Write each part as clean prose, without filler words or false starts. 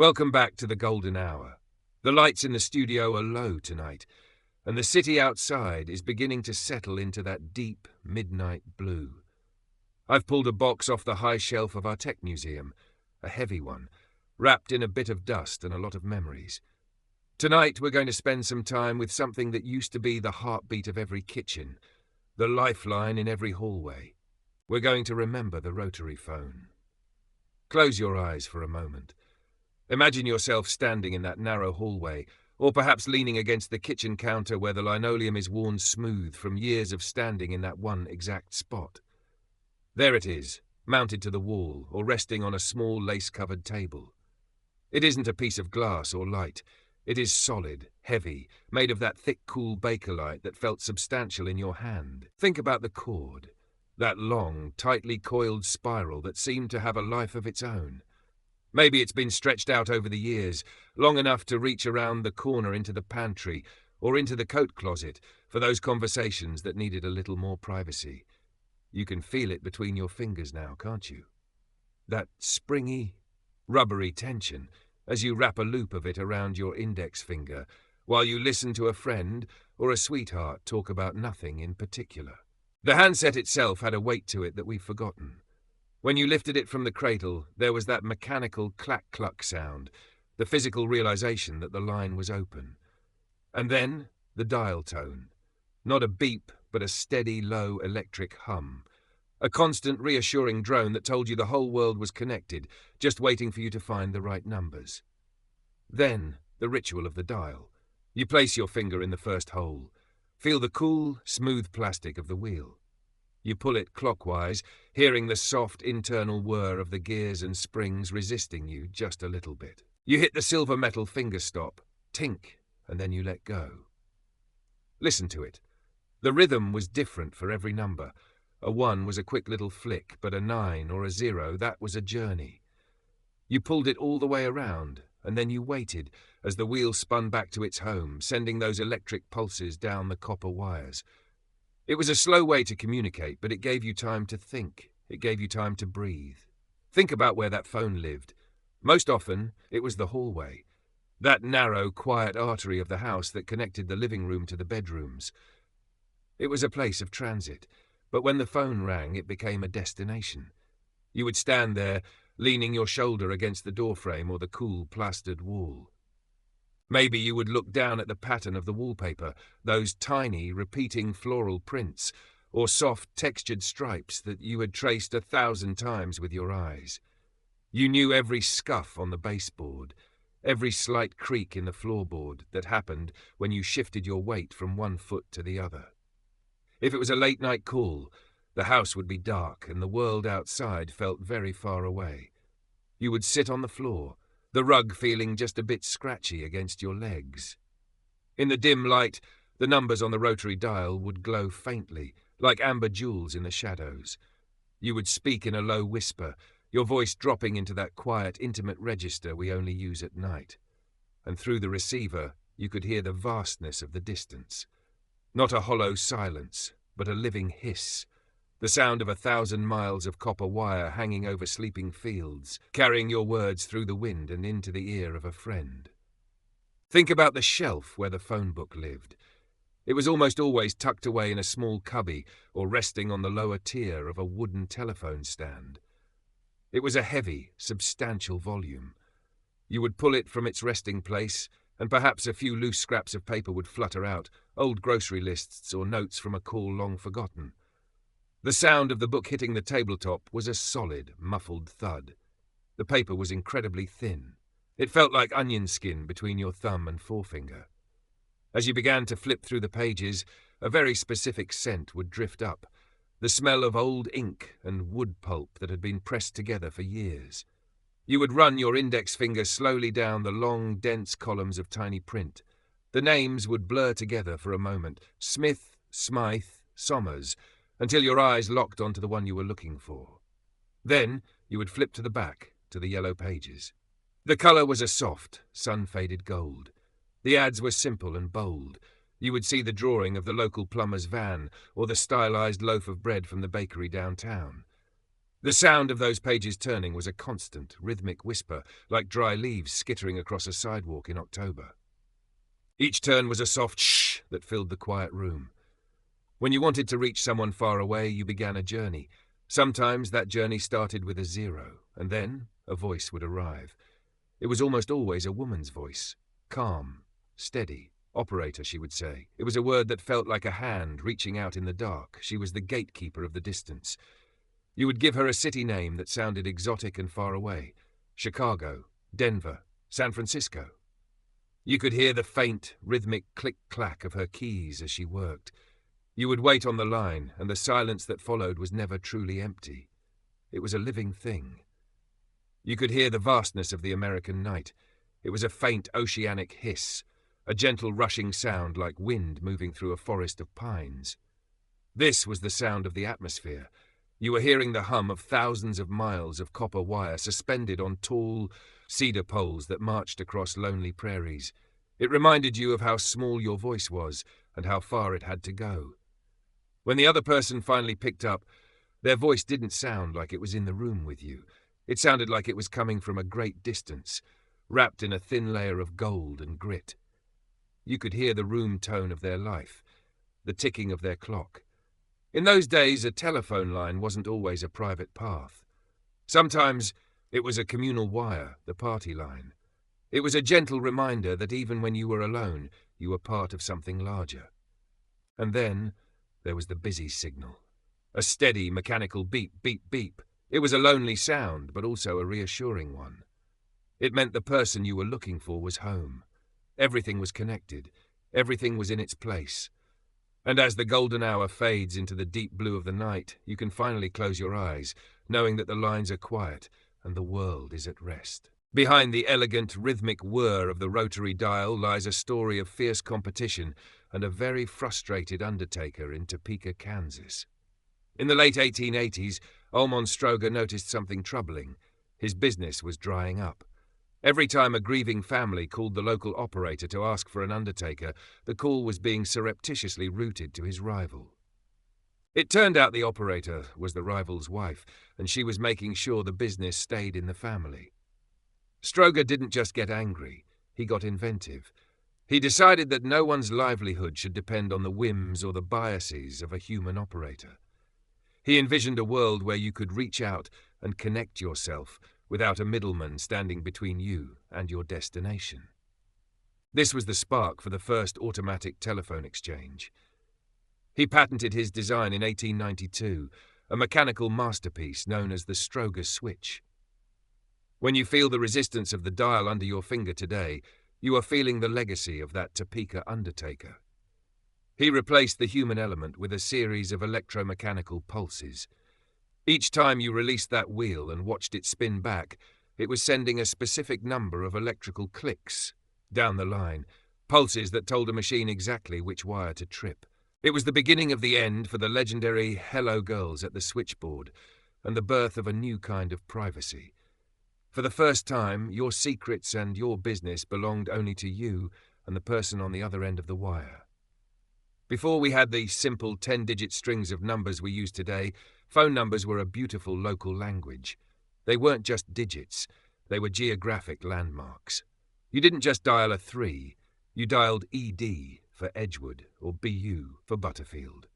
Welcome back to the golden hour. The lights in the studio are low tonight, and the city outside is beginning to settle into that deep midnight blue. I've pulled a box off the high shelf of our tech museum, a heavy one, wrapped in a bit of dust and a lot of memories. Tonight we're going to spend some time with something that used to be the heartbeat of every kitchen, the lifeline in every hallway. We're going to remember the rotary phone. Close your eyes for a moment. Imagine yourself standing in that narrow hallway, or perhaps leaning against the kitchen counter where the linoleum is worn smooth from years of standing in that one exact spot. There it is, mounted to the wall or resting on a small lace-covered table. It isn't a piece of glass or light. It is solid, heavy, made of that thick, cool Bakelite that felt substantial in your hand. Think about the cord, that long, tightly coiled spiral that seemed to have a life of its own. Maybe it's been stretched out over the years, long enough to reach around the corner into the pantry or into the coat closet for those conversations that needed a little more privacy. You can feel it between your fingers now, can't you? That springy, rubbery tension as you wrap a loop of it around your index finger while you listen to a friend or a sweetheart talk about nothing in particular. The handset itself had a weight to it that we've forgotten. When you lifted it from the cradle, there was that mechanical clack-cluck sound, the physical realization that the line was open. And then, the dial tone. Not a beep, but a steady, low electric hum. A constant, reassuring drone that told you the whole world was connected, just waiting for you to find the right numbers. Then, the ritual of the dial. You place your finger in the first hole. Feel the cool, smooth plastic of the wheel. You pull it clockwise, hearing the soft internal whir of the gears and springs resisting you just a little bit. You hit the silver metal finger stop, tink, and then you let go. Listen to it. The rhythm was different for every number. A 1 was a quick little flick, but a 9 or a 0, that was a journey. You pulled it all the way around, and then you waited as the wheel spun back to its home, sending those electric pulses down the copper wires. It was a slow way to communicate, but it gave you time to think. It gave you time to breathe. Think about where that phone lived. Most often, it was the hallway. That narrow, quiet artery of the house that connected the living room to the bedrooms. It was a place of transit, but when the phone rang, it became a destination. You would stand there, leaning your shoulder against the doorframe or the cool, plastered wall. Maybe you would look down at the pattern of the wallpaper, those tiny, repeating floral prints, or soft, textured stripes that you had traced 1,000 times with your eyes. You knew every scuff on the baseboard, every slight creak in the floorboard that happened when you shifted your weight from one foot to the other. If it was a late-night call, the house would be dark and the world outside felt very far away. You would sit on the floor, the rug feeling just a bit scratchy against your legs. In the dim light, the numbers on the rotary dial would glow faintly, like amber jewels in the shadows. You would speak in a low whisper, your voice dropping into that quiet, intimate register we only use at night. And through the receiver, you could hear the vastness of the distance. Not a hollow silence, but a living hiss. The sound of 1,000 miles of copper wire hanging over sleeping fields, carrying your words through the wind and into the ear of a friend. Think about the shelf where the phone book lived. It was almost always tucked away in a small cubby or resting on the lower tier of a wooden telephone stand. It was a heavy, substantial volume. You would pull it from its resting place, and perhaps a few loose scraps of paper would flutter out, old grocery lists or notes from a call long forgotten. The sound of the book hitting the tabletop was a solid, muffled thud. The paper was incredibly thin. It felt like onion skin between your thumb and forefinger. As you began to flip through the pages, a very specific scent would drift up, the smell of old ink and wood pulp that had been pressed together for years. You would run your index finger slowly down the long, dense columns of tiny print. The names would blur together for a moment, Smith, Smythe, Somers, until your eyes locked onto the one you were looking for. Then you would flip to the back, to the yellow pages. The colour was a soft, sun-faded gold. The ads were simple and bold. You would see the drawing of the local plumber's van or the stylized loaf of bread from the bakery downtown. The sound of those pages turning was a constant, rhythmic whisper, like dry leaves skittering across a sidewalk in October. Each turn was a soft shh that filled the quiet room. When you wanted to reach someone far away, you began a journey. Sometimes that journey started with a 0, and then a voice would arrive. It was almost always a woman's voice. Calm, steady. Operator, she would say. It was a word that felt like a hand reaching out in the dark. She was the gatekeeper of the distance. You would give her a city name that sounded exotic and far away. Chicago, Denver, San Francisco. You could hear the faint, rhythmic click-clack of her keys as she worked. You would wait on the line, and the silence that followed was never truly empty. It was a living thing. You could hear the vastness of the American night. It was a faint oceanic hiss, a gentle rushing sound like wind moving through a forest of pines. This was the sound of the atmosphere. You were hearing the hum of thousands of miles of copper wire suspended on tall cedar poles that marched across lonely prairies. It reminded you of how small your voice was and how far it had to go. When the other person finally picked up, their voice didn't sound like it was in the room with you. It sounded like it was coming from a great distance, wrapped in a thin layer of gold and grit. You could hear the room tone of their life, the ticking of their clock. In those days, a telephone line wasn't always a private path. Sometimes it was a communal wire, the party line. It was a gentle reminder that even when you were alone, you were part of something larger. And then there was the busy signal. A steady, mechanical beep, beep, beep. It was a lonely sound, but also a reassuring one. It meant the person you were looking for was home. Everything was connected. Everything was in its place. And as the golden hour fades into the deep blue of the night, you can finally close your eyes, knowing that the lines are quiet and the world is at rest. Behind the elegant, rhythmic whir of the rotary dial lies a story of fierce competition and a very frustrated undertaker in Topeka, Kansas. In the late 1880s, Almon Stroger noticed something troubling. His business was drying up. Every time a grieving family called the local operator to ask for an undertaker, the call was being surreptitiously routed to his rival. It turned out the operator was the rival's wife, and she was making sure the business stayed in the family. Stroger didn't just get angry, he got inventive. He decided that no one's livelihood should depend on the whims or the biases of a human operator. He envisioned a world where you could reach out and connect yourself without a middleman standing between you and your destination. This was the spark for the first automatic telephone exchange. He patented his design in 1892, a mechanical masterpiece known as the Stroger switch. When you feel the resistance of the dial under your finger today, you are feeling the legacy of that Topeka undertaker. He replaced the human element with a series of electromechanical pulses. Each time you released that wheel and watched it spin back, it was sending a specific number of electrical clicks down the line, pulses that told a machine exactly which wire to trip. It was the beginning of the end for the legendary Hello Girls at the switchboard and the birth of a new kind of privacy. For the first time, your secrets and your business belonged only to you and the person on the other end of the wire. Before we had the simple 10-digit strings of numbers we use today, phone numbers were a beautiful local language. They weren't just digits, they were geographic landmarks. You didn't just dial a 3, you dialed ED for Edgewood or BU for Butterfield.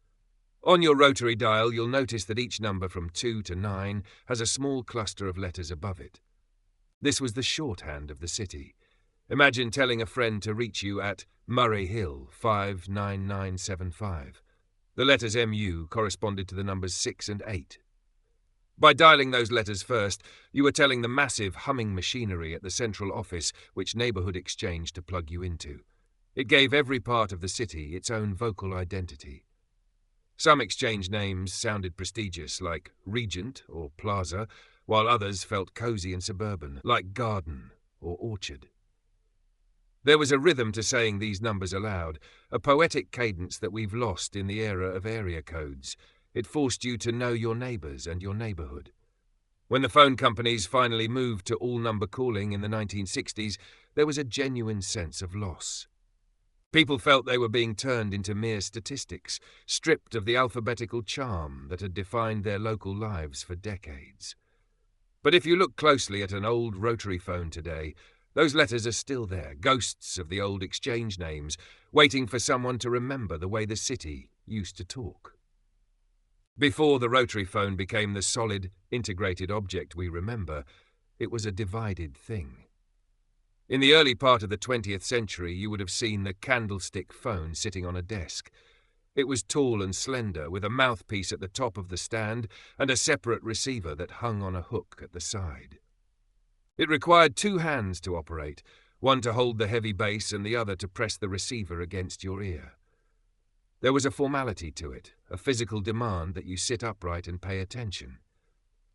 On your rotary dial, you'll notice that each number from 2 to 9 has a small cluster of letters above it. This was the shorthand of the city. Imagine telling a friend to reach you at Murray Hill 59975. The letters MU corresponded to the numbers 6 and 8. By dialing those letters first, you were telling the massive humming machinery at the central office which Neighborhood exchanged to plug you into. It gave every part of the city its own vocal identity. Some exchange names sounded prestigious, like Regent or Plaza, while others felt cozy and suburban, like Garden or Orchard. There was a rhythm to saying these numbers aloud, a poetic cadence that we've lost in the era of area codes. It forced you to know your neighbors and your neighborhood. When the phone companies finally moved to all-number calling in the 1960s, there was a genuine sense of loss. People felt they were being turned into mere statistics, stripped of the alphabetical charm that had defined their local lives for decades. But if you look closely at an old rotary phone today, those letters are still there, ghosts of the old exchange names, waiting for someone to remember the way the city used to talk. Before the rotary phone became the solid, integrated object we remember, it was a divided thing. In the early part of the 20th century, you would have seen the candlestick phone sitting on a desk. It was tall and slender, with a mouthpiece at the top of the stand and a separate receiver that hung on a hook at the side. It required two hands to operate, one to hold the heavy bass and the other to press the receiver against your ear. There was a formality to it, a physical demand that you sit upright and pay attention.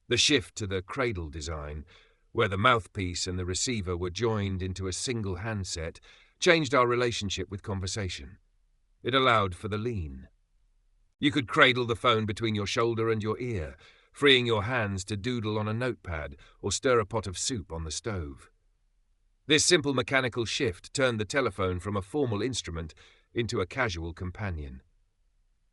The shift to the cradle design, where the mouthpiece and the receiver were joined into a single handset, changed our relationship with conversation. It allowed for the lean. You could cradle the phone between your shoulder and your ear, freeing your hands to doodle on a notepad or stir a pot of soup on the stove. This simple mechanical shift turned the telephone from a formal instrument into a casual companion.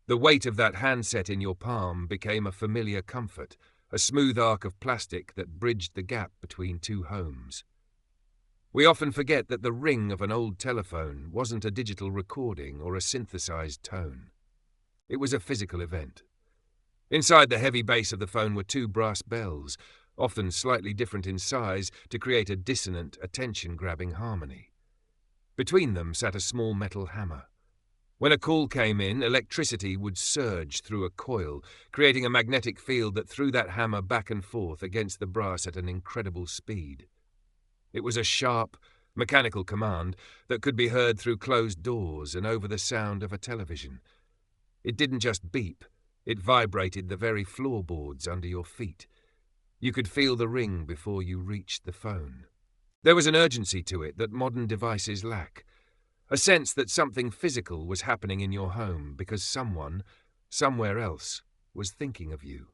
The weight of that handset in your palm became a familiar comfort, a smooth arc of plastic that bridged the gap between two homes. We often forget that the ring of an old telephone wasn't a digital recording or a synthesized tone. It was a physical event. Inside the heavy base of the phone were two brass bells, often slightly different in size, to create a dissonant, attention-grabbing harmony. Between them sat a small metal hammer. When a call came in, electricity would surge through a coil, creating a magnetic field that threw that hammer back and forth against the brass at an incredible speed. It was a sharp, mechanical command that could be heard through closed doors and over the sound of a television. It didn't just beep, it vibrated the very floorboards under your feet. You could feel the ring before you reached the phone. There was an urgency to it that modern devices lack. A sense that something physical was happening in your home because someone, somewhere else, was thinking of you.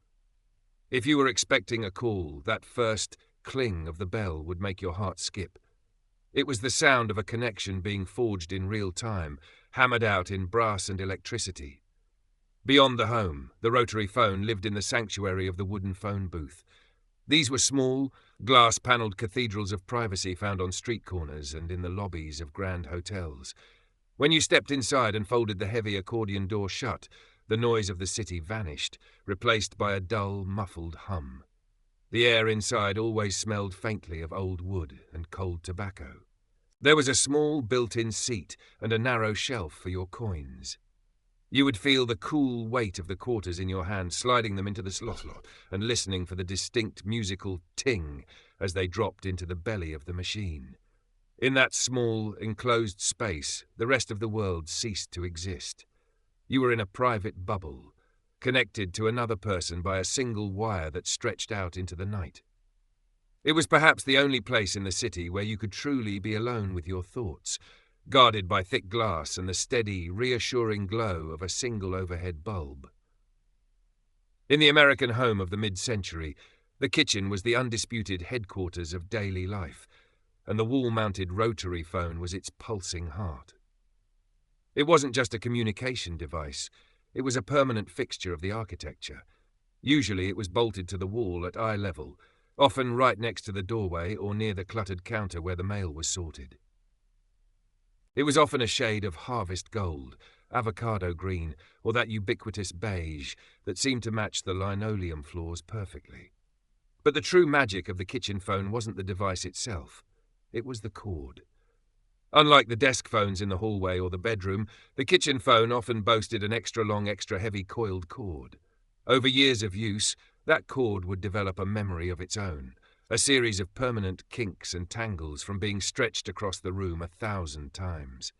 If you were expecting a call, that first cling of the bell would make your heart skip. It was the sound of a connection being forged in real time, hammered out in brass and electricity. Beyond the home, the rotary phone lived in the sanctuary of the wooden phone booth. These were small, glass-panelled cathedrals of privacy found on street corners and in the lobbies of grand hotels. When you stepped inside and folded the heavy accordion door shut, the noise of the city vanished, replaced by a dull, muffled hum. The air inside always smelled faintly of old wood and cold tobacco. There was a small built-in seat and a narrow shelf for your coins. You would feel the cool weight of the quarters in your hand, sliding them into the slot and listening for the distinct musical ting as they dropped into the belly of the machine. In that small, enclosed space, the rest of the world ceased to exist. You were in a private bubble, connected to another person by a single wire that stretched out into the night. It was perhaps the only place in the city where you could truly be alone with your thoughts, guarded by thick glass and the steady, reassuring glow of a single overhead bulb. In the American home of the mid-century, the kitchen was the undisputed headquarters of daily life, and the wall-mounted rotary phone was its pulsing heart. It wasn't just a communication device, it was a permanent fixture of the architecture. Usually it was bolted to the wall at eye level, often right next to the doorway or near the cluttered counter where the mail was sorted. It was often a shade of harvest gold, avocado green, or that ubiquitous beige that seemed to match the linoleum floors perfectly. But the true magic of the kitchen phone wasn't the device itself. It was the cord. Unlike the desk phones in the hallway or the bedroom, the kitchen phone often boasted an extra-long, extra-heavy coiled cord. Over years of use, that cord would develop a memory of its own, a series of permanent kinks and tangles from being stretched across the room 1,000 times.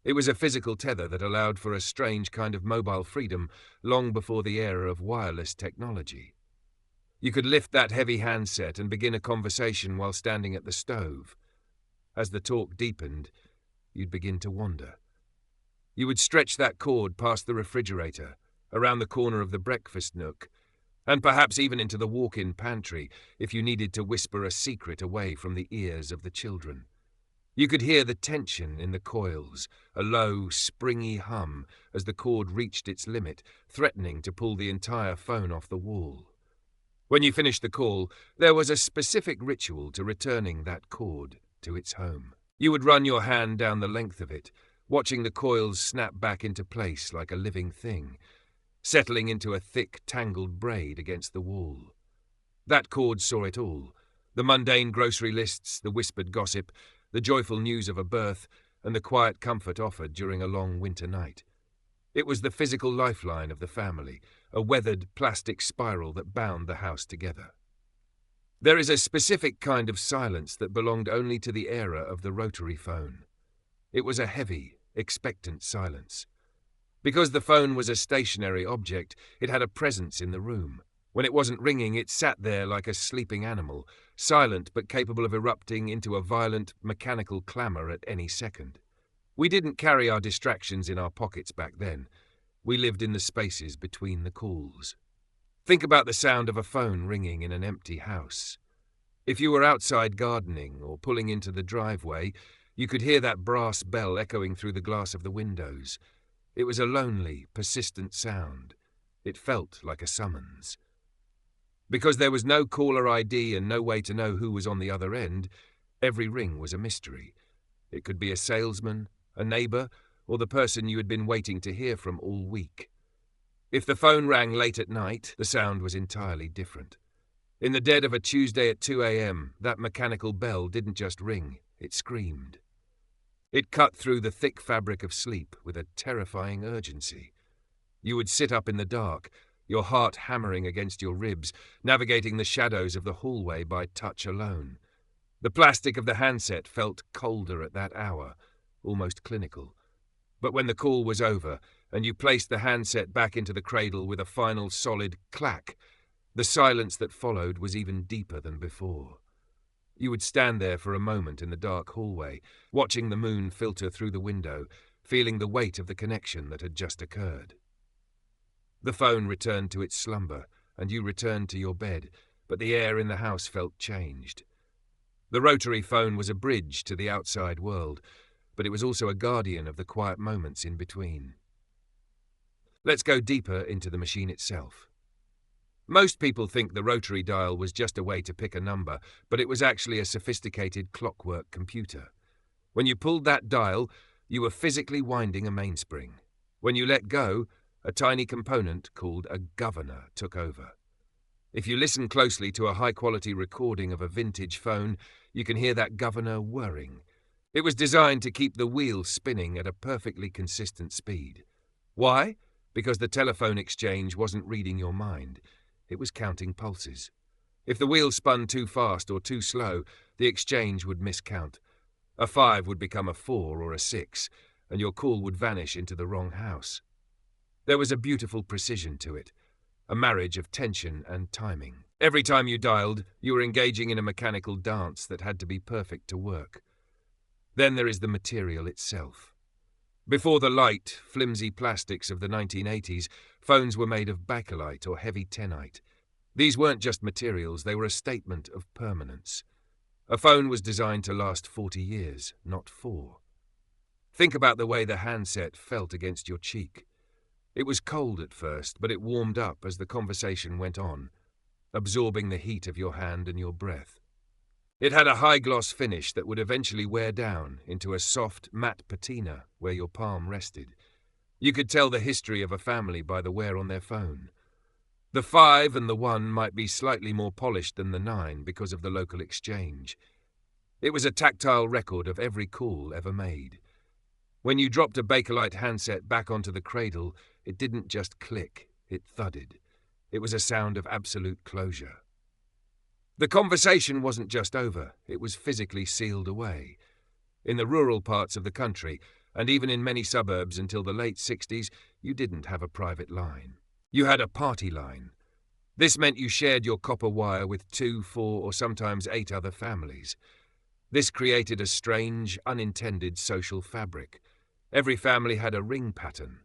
It was a physical tether that allowed for a strange kind of mobile freedom long before the era of wireless technology. You could lift that heavy handset and begin a conversation while standing at the stove. As the talk deepened, you'd begin to wander. You would stretch that cord past the refrigerator, around the corner of the breakfast nook, and perhaps even into the walk-in pantry if you needed to whisper a secret away from the ears of the children. You could hear the tension in the coils, a low, springy hum as the cord reached its limit, threatening to pull the entire phone off the wall. When you finished the call, there was a specific ritual to returning that cord to its home. You would run your hand down the length of it, watching the coils snap back into place like a living thing, settling into a thick, tangled braid against the wall. That cord saw it all: the mundane grocery lists, the whispered gossip, the joyful news of a birth, and the quiet comfort offered during a long winter night. It was the physical lifeline of the family, a weathered plastic spiral that bound the house together. There is a specific kind of silence that belonged only to the era of the rotary phone. It was a heavy, expectant silence. Because the phone was a stationary object, it had a presence in the room. When it wasn't ringing, it sat there like a sleeping animal, silent but capable of erupting into a violent, mechanical clamour at any second. We didn't carry our distractions in our pockets back then. We lived in the spaces between the calls. Think about the sound of a phone ringing in an empty house. If you were outside gardening or pulling into the driveway, you could hear that brass bell echoing through the glass of the windows. It was a lonely, persistent sound. It felt like a summons. Because there was no caller ID and no way to know who was on the other end, every ring was a mystery. It could be a salesman, a neighbour, or the person you had been waiting to hear from all week. If the phone rang late at night, the sound was entirely different. In the dead of a Tuesday at 2 a.m., that mechanical bell didn't just ring, it screamed. It cut through the thick fabric of sleep with a terrifying urgency. You would sit up in the dark, your heart hammering against your ribs, navigating the shadows of the hallway by touch alone. The plastic of the handset felt colder at that hour, almost clinical. But when the call was over, and you placed the handset back into the cradle with a final solid clack, the silence that followed was even deeper than before. You would stand there for a moment in the dark hallway, watching the moon filter through the window, feeling the weight of the connection that had just occurred. The phone returned to its slumber, and you returned to your bed, but the air in the house felt changed. The rotary phone was a bridge to the outside world, but it was also a guardian of the quiet moments in between. Let's go deeper into the machine itself. Most people think the rotary dial was just a way to pick a number, but it was actually a sophisticated clockwork computer. When you pulled that dial, you were physically winding a mainspring. When you let go, a tiny component called a governor took over. If you listen closely to a high-quality recording of a vintage phone, you can hear that governor whirring. It was designed to keep the wheel spinning at a perfectly consistent speed. Why? Because the telephone exchange wasn't reading your mind. It was counting pulses. If the wheel spun too fast or too slow, the exchange would miscount. A 5 would become a 4 or a 6, and your call would vanish into the wrong house. There was a beautiful precision to it, a marriage of tension and timing. Every time you dialed, you were engaging in a mechanical dance that had to be perfect to work. Then there is the material itself. Before the light, flimsy plastics of the 1980s, phones were made of bakelite or heavy tennite. These weren't just materials, they were a statement of permanence. A phone was designed to last 40 years, not 4. Think about the way the handset felt against your cheek. It was cold at first, but it warmed up as the conversation went on, absorbing the heat of your hand and your breath. It had a high-gloss finish that would eventually wear down into a soft, matte patina where your palm rested. You could tell the history of a family by the wear on their phone. The 5 and the 1 might be slightly more polished than the 9 because of the local exchange. It was a tactile record of every call ever made. When you dropped a bakelite handset back onto the cradle, it didn't just click, it thudded. It was a sound of absolute closure. The conversation wasn't just over, it was physically sealed away. In the rural parts of the country, and even in many suburbs until the late 60s, you didn't have a private line. You had a party line. This meant you shared your copper wire with 2, 4, or sometimes 8 other families. This created a strange, unintended social fabric. Every family had a ring pattern.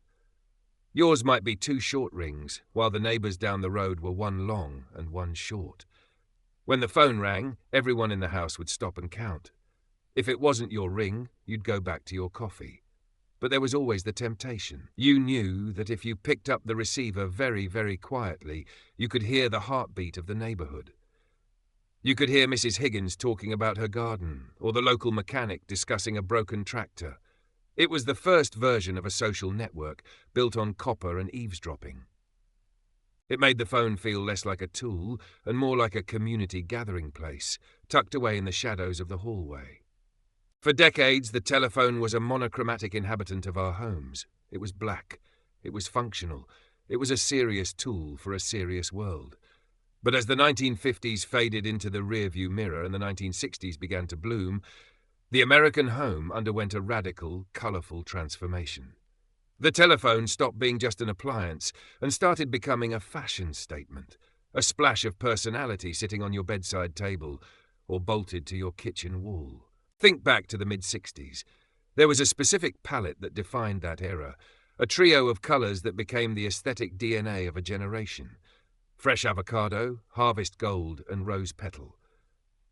Yours might be 2 short rings, while the neighbours down the road were 1 long and 1 short. When the phone rang, everyone in the house would stop and count. If it wasn't your ring, you'd go back to your coffee. But there was always the temptation. You knew that if you picked up the receiver very, very quietly, you could hear the heartbeat of the neighborhood. You could hear Mrs. Higgins talking about her garden, or the local mechanic discussing a broken tractor. It was the first version of a social network, built on copper and eavesdropping. It made the phone feel less like a tool and more like a community gathering place, tucked away in the shadows of the hallway. For decades, the telephone was a monochromatic inhabitant of our homes. It was black. It was functional. It was a serious tool for a serious world. But as the 1950s faded into the rearview mirror and the 1960s began to bloom, the American home underwent a radical, colourful transformation. The telephone stopped being just an appliance and started becoming a fashion statement, a splash of personality sitting on your bedside table or bolted to your kitchen wall. Think back to the mid-60s. There was a specific palette that defined that era, a trio of colours that became the aesthetic DNA of a generation. Fresh avocado, harvest gold, and rose petal.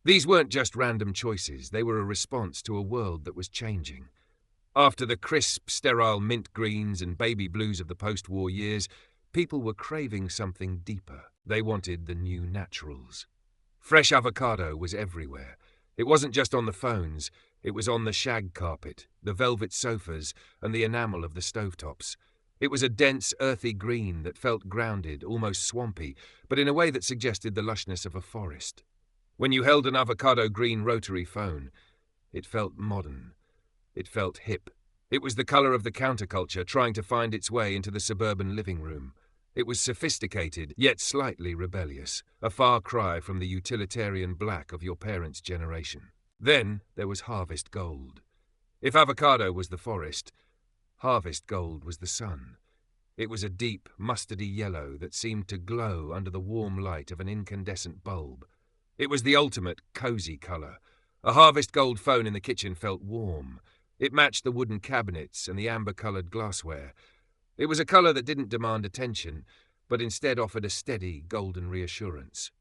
These weren't just random choices, they were a response to a world that was changing. After the crisp, sterile mint greens and baby blues of the post-war years, people were craving something deeper. They wanted the new naturals. Fresh avocado was everywhere. It wasn't just on the phones, it was on the shag carpet, the velvet sofas, and the enamel of the stovetops. It was a dense, earthy green that felt grounded, almost swampy, but in a way that suggested the lushness of a forest. When you held an avocado green rotary phone, it felt modern. It felt hip. It was the colour of the counterculture trying to find its way into the suburban living room. It was sophisticated, yet slightly rebellious, a far cry from the utilitarian black of your parents' generation. Then there was harvest gold. If avocado was the forest, harvest gold was the sun. It was a deep, mustardy yellow that seemed to glow under the warm light of an incandescent bulb. It was the ultimate cosy colour. A harvest gold phone in the kitchen felt warm. It matched the wooden cabinets and the amber-coloured glassware. It was a colour that didn't demand attention, but instead offered a steady, golden reassurance.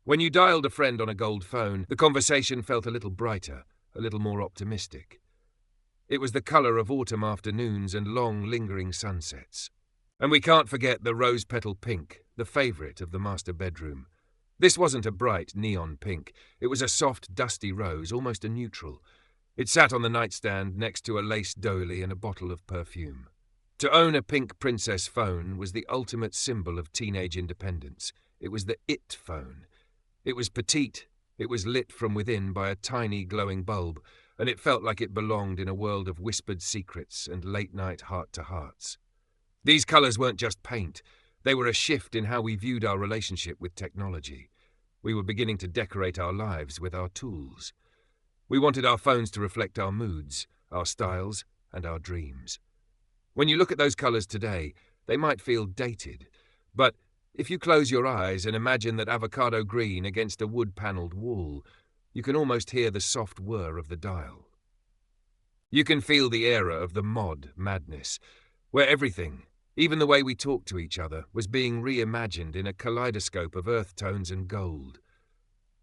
When you dialed a friend on a gold phone, the conversation felt a little brighter, a little more optimistic. It was the colour of autumn afternoons and long, lingering sunsets. And we can't forget the rose-petal pink, the favourite of the master bedroom. This wasn't a bright, neon pink. It was a soft, dusty rose, almost a neutral. It sat on the nightstand next to a lace doily and a bottle of perfume. To own a pink princess phone was the ultimate symbol of teenage independence. It was the it phone. It was petite, it was lit from within by a tiny glowing bulb, and it felt like it belonged in a world of whispered secrets and late-night heart-to-hearts. These colours weren't just paint, they were a shift in how we viewed our relationship with technology. We were beginning to decorate our lives with our tools. We wanted our phones to reflect our moods, our styles, and our dreams. When you look at those colours today, they might feel dated, but if you close your eyes and imagine that avocado green against a wood-panelled wall, you can almost hear the soft whir of the dial. You can feel the era of the mod madness, where everything, even the way we talk to each other, was being reimagined in a kaleidoscope of earth tones and gold.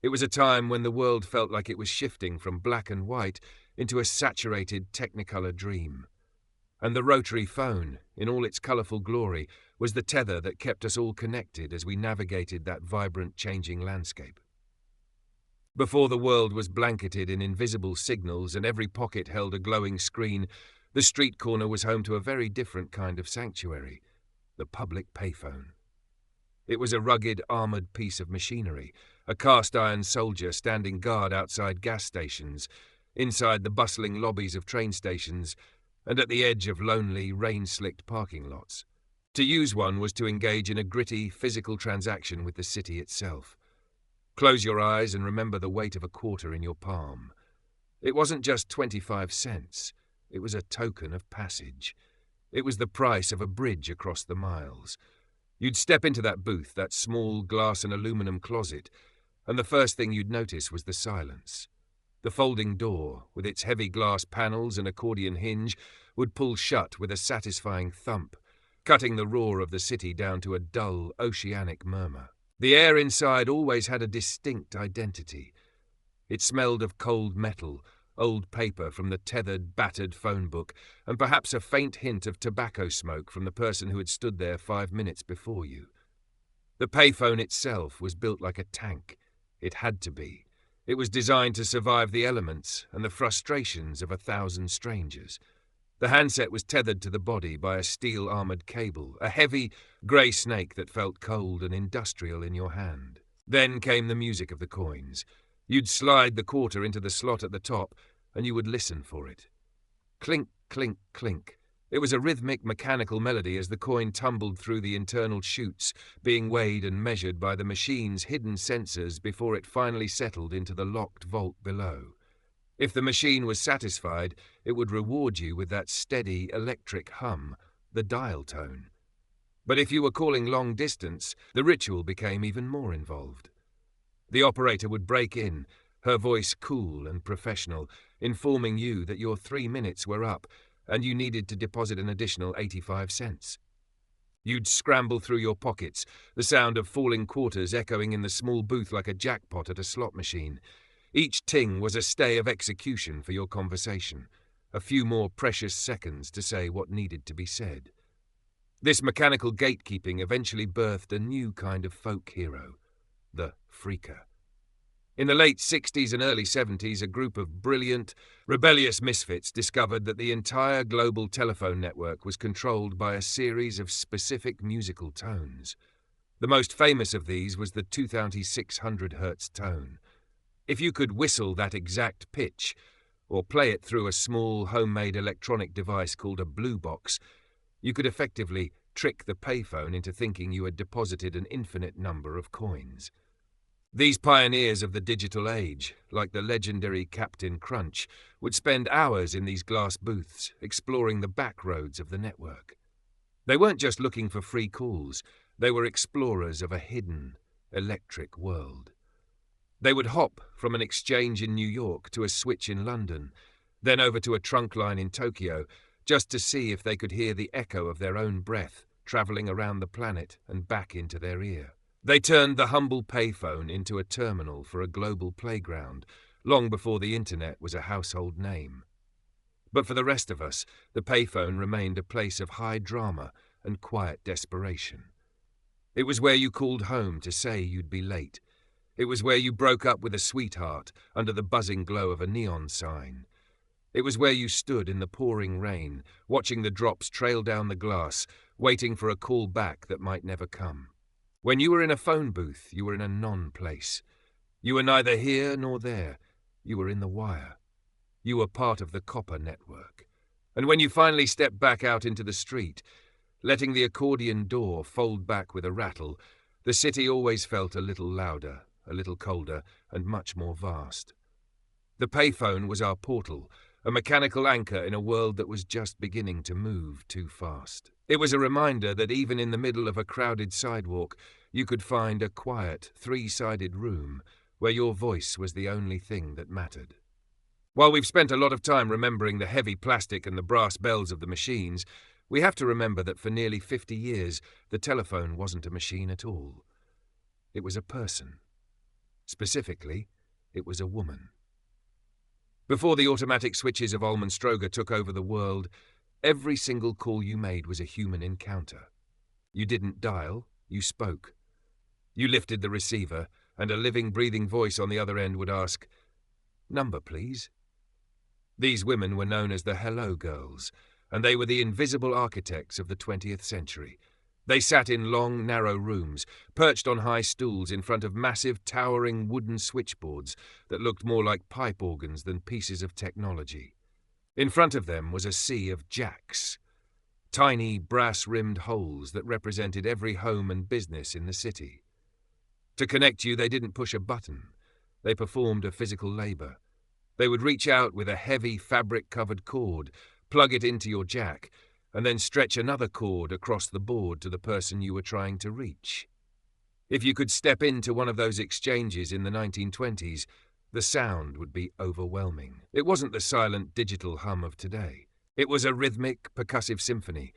It was a time when the world felt like it was shifting from black and white into a saturated technicolor dream. And the rotary phone, in all its colourful glory, was the tether that kept us all connected as we navigated that vibrant, changing landscape. Before the world was blanketed in invisible signals and every pocket held a glowing screen, the street corner was home to a very different kind of sanctuary, the public payphone. It was a rugged, armoured piece of machinery, a cast-iron soldier standing guard outside gas stations, inside the bustling lobbies of train stations, and at the edge of lonely, rain-slicked parking lots. To use one was to engage in a gritty, physical transaction with the city itself. Close your eyes and remember the weight of a quarter in your palm. It wasn't just 25 cents. It was a token of passage. It was the price of a bridge across the miles. You'd step into that booth, that small glass and aluminum closet, and the first thing you'd notice was the silence. The folding door, with its heavy glass panels and accordion hinge, would pull shut with a satisfying thump, cutting the roar of the city down to a dull, oceanic murmur. The air inside always had a distinct identity. It smelled of cold metal, old paper from the tethered, battered phone book, and perhaps a faint hint of tobacco smoke from the person who had stood there 5 minutes before you. The payphone itself was built like a tank. It had to be. It was designed to survive the elements and the frustrations of 1,000 strangers. The handset was tethered to the body by a steel-armoured cable, a heavy, grey snake that felt cold and industrial in your hand. Then came the music of the coins. You'd slide the quarter into the slot at the top, and you would listen for it. Clink, clink, clink. It was a rhythmic, mechanical melody as the coin tumbled through the internal chutes, being weighed and measured by the machine's hidden sensors before it finally settled into the locked vault below. If the machine was satisfied, it would reward you with that steady electric hum, the dial tone. But if you were calling long distance, the ritual became even more involved. The operator would break in, her voice cool and professional, informing you that your 3 minutes were up and you needed to deposit an additional 85 cents. You'd scramble through your pockets, the sound of falling quarters echoing in the small booth like a jackpot at a slot machine. Each ting was a stay of execution for your conversation, a few more precious seconds to say what needed to be said. This mechanical gatekeeping eventually birthed a new kind of folk hero, the phreaker. In the late 60s and early 70s, a group of brilliant, rebellious misfits discovered that the entire global telephone network was controlled by a series of specific musical tones. The most famous of these was the 2600 Hz tone. If you could whistle that exact pitch, or play it through a small homemade electronic device called a blue box, you could effectively trick the payphone into thinking you had deposited an infinite number of coins. These pioneers of the digital age, like the legendary Captain Crunch, would spend hours in these glass booths, exploring the back roads of the network. They weren't just looking for free calls, they were explorers of a hidden, electric world. They would hop from an exchange in New York to a switch in London, then over to a trunk line in Tokyo, just to see if they could hear the echo of their own breath travelling around the planet and back into their ear. They turned the humble payphone into a terminal for a global playground, long before the internet was a household name. But for the rest of us, the payphone remained a place of high drama and quiet desperation. It was where you called home to say you'd be late. It was where you broke up with a sweetheart under the buzzing glow of a neon sign. It was where you stood in the pouring rain, watching the drops trail down the glass, waiting for a call back that might never come. When you were in a phone booth, you were in a non-place. You were neither here nor there. You were in the wire. You were part of the copper network. And when you finally stepped back out into the street, letting the accordion door fold back with a rattle, the city always felt a little louder, a little colder, and much more vast. The payphone was our portal, a mechanical anchor in a world that was just beginning to move too fast. It was a reminder that even in the middle of a crowded sidewalk, you could find a quiet, three-sided room where your voice was the only thing that mattered. While we've spent a lot of time remembering the heavy plastic and the brass bells of the machines, we have to remember that for nearly 50 years, the telephone wasn't a machine at all. It was a person. Specifically, it was a woman. Before the automatic switches of Allman-Stroger took over the world, every single call you made was a human encounter. You didn't dial, you spoke. You lifted the receiver, and a living, breathing voice on the other end would ask, "Number, please." These women were known as the Hello Girls, and they were the invisible architects of the 20th century. They sat in long, narrow rooms, perched on high stools in front of massive, towering wooden switchboards that looked more like pipe organs than pieces of technology. In front of them was a sea of jacks, tiny, brass-rimmed holes that represented every home and business in the city. To connect you, they didn't push a button. They performed a physical labor. They would reach out with a heavy, fabric-covered cord, plug it into your jack, and then stretch another cord across the board to the person you were trying to reach. If you could step into one of those exchanges in the 1920s, the sound would be overwhelming. It wasn't the silent digital hum of today. It was a rhythmic, percussive symphony.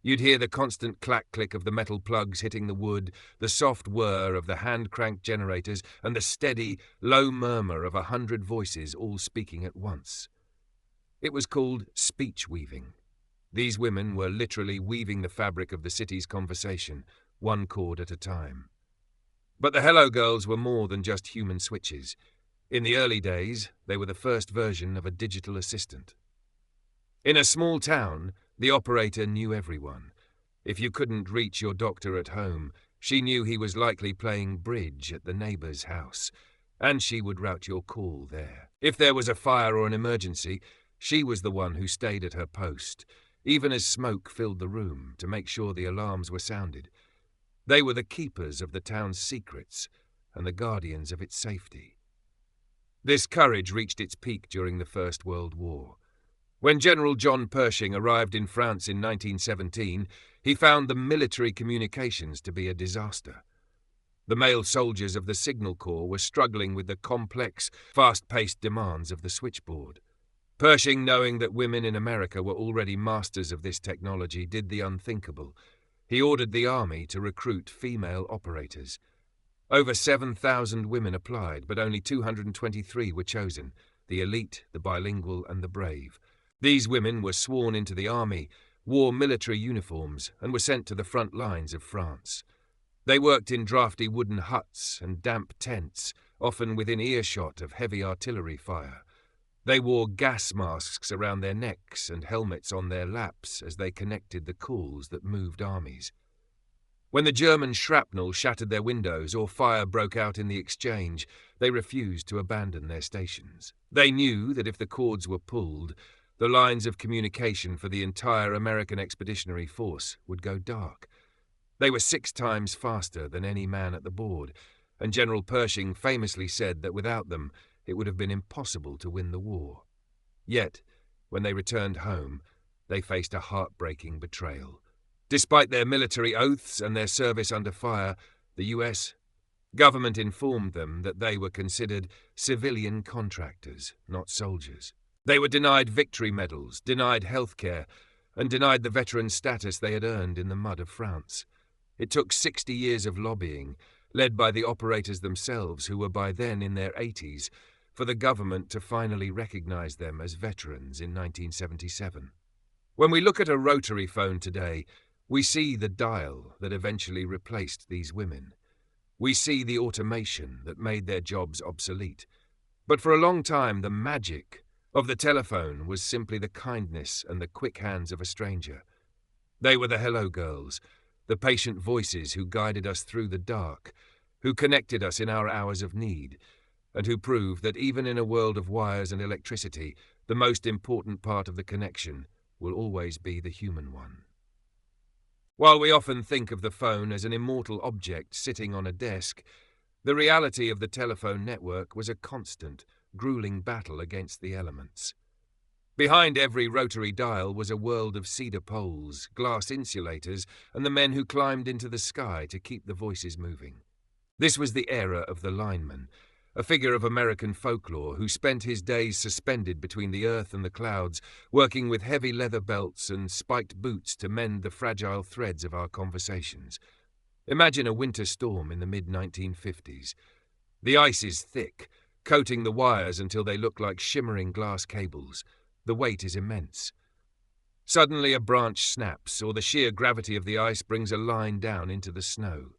You'd hear the constant clack-click of the metal plugs hitting the wood, the soft whir of the hand-cranked generators, and the steady, low murmur of 100 voices all speaking at once. It was called speech weaving. These women were literally weaving the fabric of the city's conversation, one chord at a time. But the Hello Girls were more than just human switches. In the early days, they were the first version of a digital assistant. In a small town, the operator knew everyone. If you couldn't reach your doctor at home, she knew he was likely playing bridge at the neighbor's house, and she would route your call there. If there was a fire or an emergency, she was the one who stayed at her post, even as smoke filled the room, to make sure the alarms were sounded. They were the keepers of the town's secrets and the guardians of its safety. This courage reached its peak during the First World War. When General John Pershing arrived in France in 1917, he found the military communications to be a disaster. The male soldiers of the Signal Corps were struggling with the complex, fast-paced demands of the switchboard. Pershing, knowing that women in America were already masters of this technology, did the unthinkable. He ordered the army to recruit female operators. Over 7,000 women applied, but only 223 were chosen, the elite, the bilingual, and the brave. These women were sworn into the army, wore military uniforms, and were sent to the front lines of France. They worked in drafty wooden huts and damp tents, often within earshot of heavy artillery fire. They wore gas masks around their necks and helmets on their laps as they connected the calls that moved armies. When the German shrapnel shattered their windows or fire broke out in the exchange, they refused to abandon their stations. They knew that if the cords were pulled, the lines of communication for the entire American Expeditionary Force would go dark. They were 6 times faster than any man at the board, and General Pershing famously said that without them, it would have been impossible to win the war. Yet, when they returned home, they faced a heartbreaking betrayal. Despite their military oaths and their service under fire, the U.S. government informed them that they were considered civilian contractors, not soldiers. They were denied victory medals, denied health care, and denied the veteran status they had earned in the mud of France. It took 60 years of lobbying, led by the operators themselves, who were by then in their 80s, for the government to finally recognize them as veterans in 1977. When we look at a rotary phone today, we see the dial that eventually replaced these women. We see the automation that made their jobs obsolete. But for a long time, the magic of the telephone was simply the kindness and the quick hands of a stranger. They were the Hello Girls, the patient voices who guided us through the dark, who connected us in our hours of need, and who proved that even in a world of wires and electricity, the most important part of the connection will always be the human one. While we often think of the phone as an immortal object sitting on a desk, the reality of the telephone network was a constant, grueling battle against the elements. Behind every rotary dial was a world of cedar poles, glass insulators, and the men who climbed into the sky to keep the voices moving. This was the era of the lineman, a figure of American folklore who spent his days suspended between the earth and the clouds, working with heavy leather belts and spiked boots to mend the fragile threads of our conversations. Imagine a winter storm in the mid-1950s. The ice is thick, coating the wires until they look like shimmering glass cables. The weight is immense. Suddenly a branch snaps, or the sheer gravity of the ice brings a line down into the snow.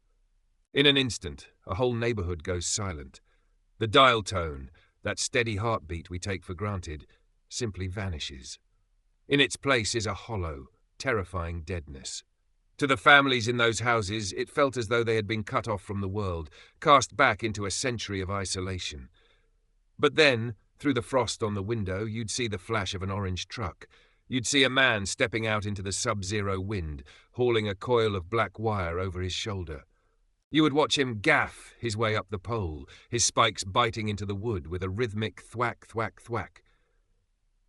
In an instant, a whole neighborhood goes silent. The dial tone, that steady heartbeat we take for granted, simply vanishes. In its place is a hollow, terrifying deadness. To the families in those houses, it felt as though they had been cut off from the world, cast back into a century of isolation. But then, through the frost on the window, you'd see the flash of an orange truck. You'd see a man stepping out into the sub-zero wind, hauling a coil of black wire over his shoulder. You would watch him gaff his way up the pole, his spikes biting into the wood with a rhythmic thwack, thwack, thwack.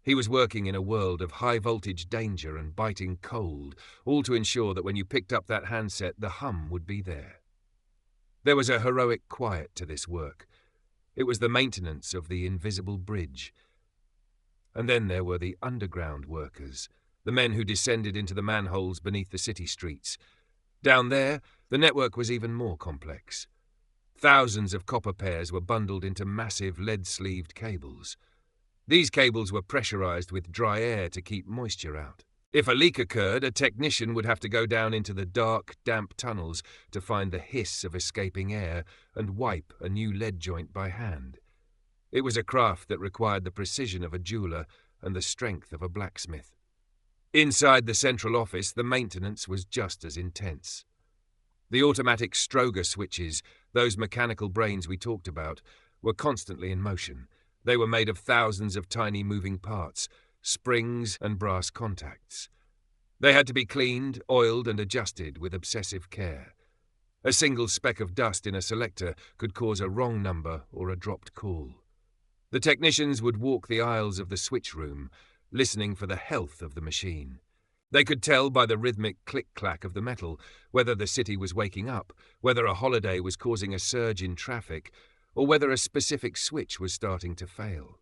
He was working in a world of high-voltage danger and biting cold, all to ensure that when you picked up that handset, the hum would be there. There was a heroic quiet to this work. It was the maintenance of the invisible bridge. And then there were the underground workers, the men who descended into the manholes beneath the city streets. Down there, the network was even more complex. Thousands of copper pairs were bundled into massive lead-sleeved cables. These cables were pressurized with dry air to keep moisture out. If a leak occurred, a technician would have to go down into the dark, damp tunnels to find the hiss of escaping air and wipe a new lead joint by hand. It was a craft that required the precision of a jeweler and the strength of a blacksmith. Inside the central office, the maintenance was just as intense. The automatic Stroger switches, those mechanical brains we talked about, were constantly in motion. They were made of thousands of tiny moving parts, springs and brass contacts. They had to be cleaned, oiled and adjusted with obsessive care. A single speck of dust in a selector could cause a wrong number or a dropped call. The technicians would walk the aisles of the switch room, listening for the health of the machine. They could tell by the rhythmic click-clack of the metal whether the city was waking up, whether a holiday was causing a surge in traffic, or whether a specific switch was starting to fail.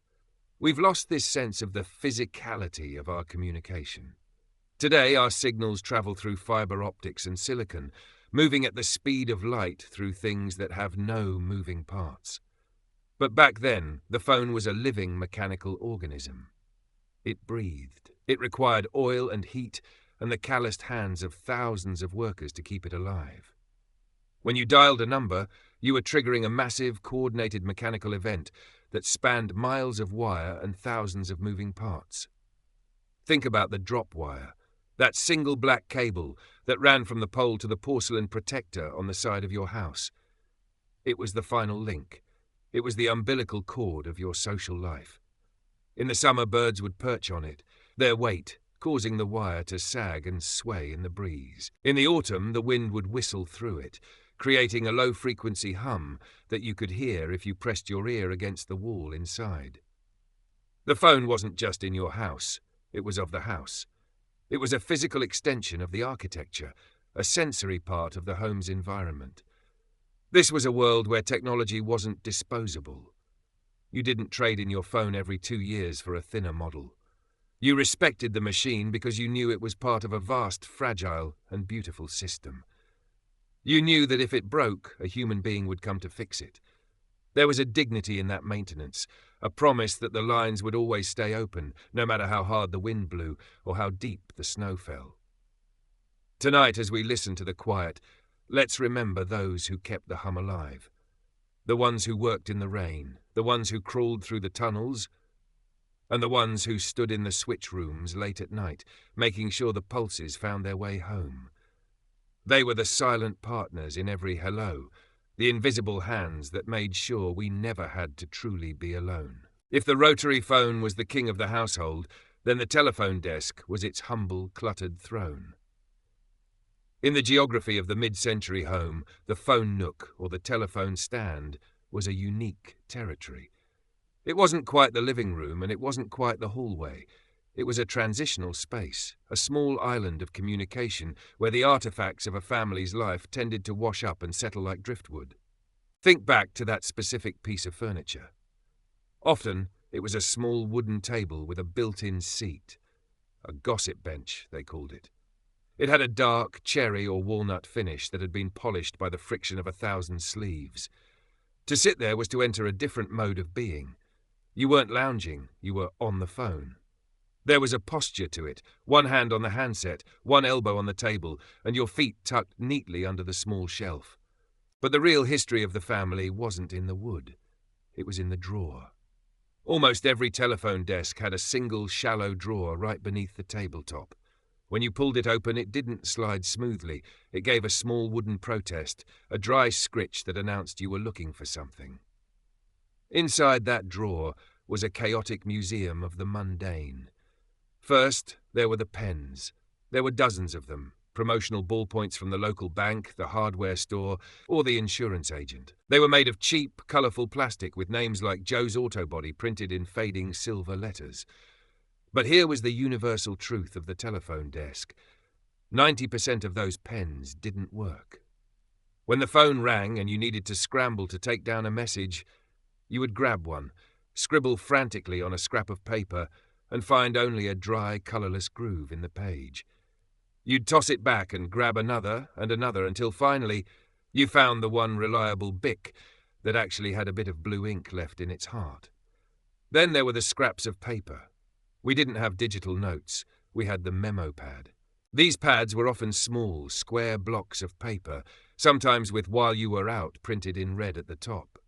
We've lost this sense of the physicality of our communication. Today, our signals travel through fiber optics and silicon, moving at the speed of light through things that have no moving parts. But back then, the phone was a living mechanical organism. It breathed. It required oil and heat and the calloused hands of thousands of workers to keep it alive. When you dialed a number, you were triggering a massive, coordinated mechanical event that spanned miles of wire and thousands of moving parts. Think about the drop wire, that single black cable that ran from the pole to the porcelain protector on the side of your house. It was the final link. It was the umbilical cord of your social life. In the summer, birds would perch on it, their weight causing the wire to sag and sway in the breeze. In the autumn, the wind would whistle through it, creating a low-frequency hum that you could hear if you pressed your ear against the wall inside. The phone wasn't just in your house, it was of the house. It was a physical extension of the architecture, a sensory part of the home's environment. This was a world where technology wasn't disposable. You didn't trade in your phone every 2 years for a thinner model. You respected the machine because you knew it was part of a vast, fragile, and beautiful system. You knew that if it broke, a human being would come to fix it. There was a dignity in that maintenance, a promise that the lines would always stay open, no matter how hard the wind blew or how deep the snow fell. Tonight, as we listen to the quiet, let's remember those who kept the hum alive. The ones who worked in the rain, the ones who crawled through the tunnels, and the ones who stood in the switch rooms late at night, making sure the pulses found their way home. They were the silent partners in every hello, the invisible hands that made sure we never had to truly be alone. If the rotary phone was the king of the household, then the telephone desk was its humble, cluttered throne. In the geography of the mid-century home, the phone nook or the telephone stand was a unique territory. It wasn't quite the living room and it wasn't quite the hallway. It was a transitional space, a small island of communication where the artifacts of a family's life tended to wash up and settle like driftwood. Think back to that specific piece of furniture. Often, it was a small wooden table with a built-in seat. A gossip bench, they called it. It had a dark cherry or walnut finish that had been polished by the friction of 1,000 sleeves. To sit there was to enter a different mode of being. You weren't lounging, you were on the phone. There was a posture to it, one hand on the handset, one elbow on the table, and your feet tucked neatly under the small shelf. But the real history of the family wasn't in the wood. It was in the drawer. Almost every telephone desk had a single shallow drawer right beneath the tabletop. When you pulled it open, it didn't slide smoothly. It gave a small wooden protest, a dry scritch that announced you were looking for something. Inside that drawer was a chaotic museum of the mundane. First, there were the pens. There were dozens of them, promotional ballpoints from the local bank, the hardware store, or the insurance agent. They were made of cheap, colourful plastic with names like Joe's Auto Body printed in fading silver letters. But here was the universal truth of the telephone desk. 90% of those pens didn't work. When the phone rang and you needed to scramble to take down a message, you would grab one, scribble frantically on a scrap of paper, and then press send. It was a and find only a dry, colourless groove in the page. You'd toss it back and grab another and another until finally you found the one reliable Bic that actually had a bit of blue ink left in its heart. Then there were the scraps of paper. We didn't have digital notes, we had the memo pad. These pads were often small, square blocks of paper, sometimes with "While You Were Out" printed in red at the top.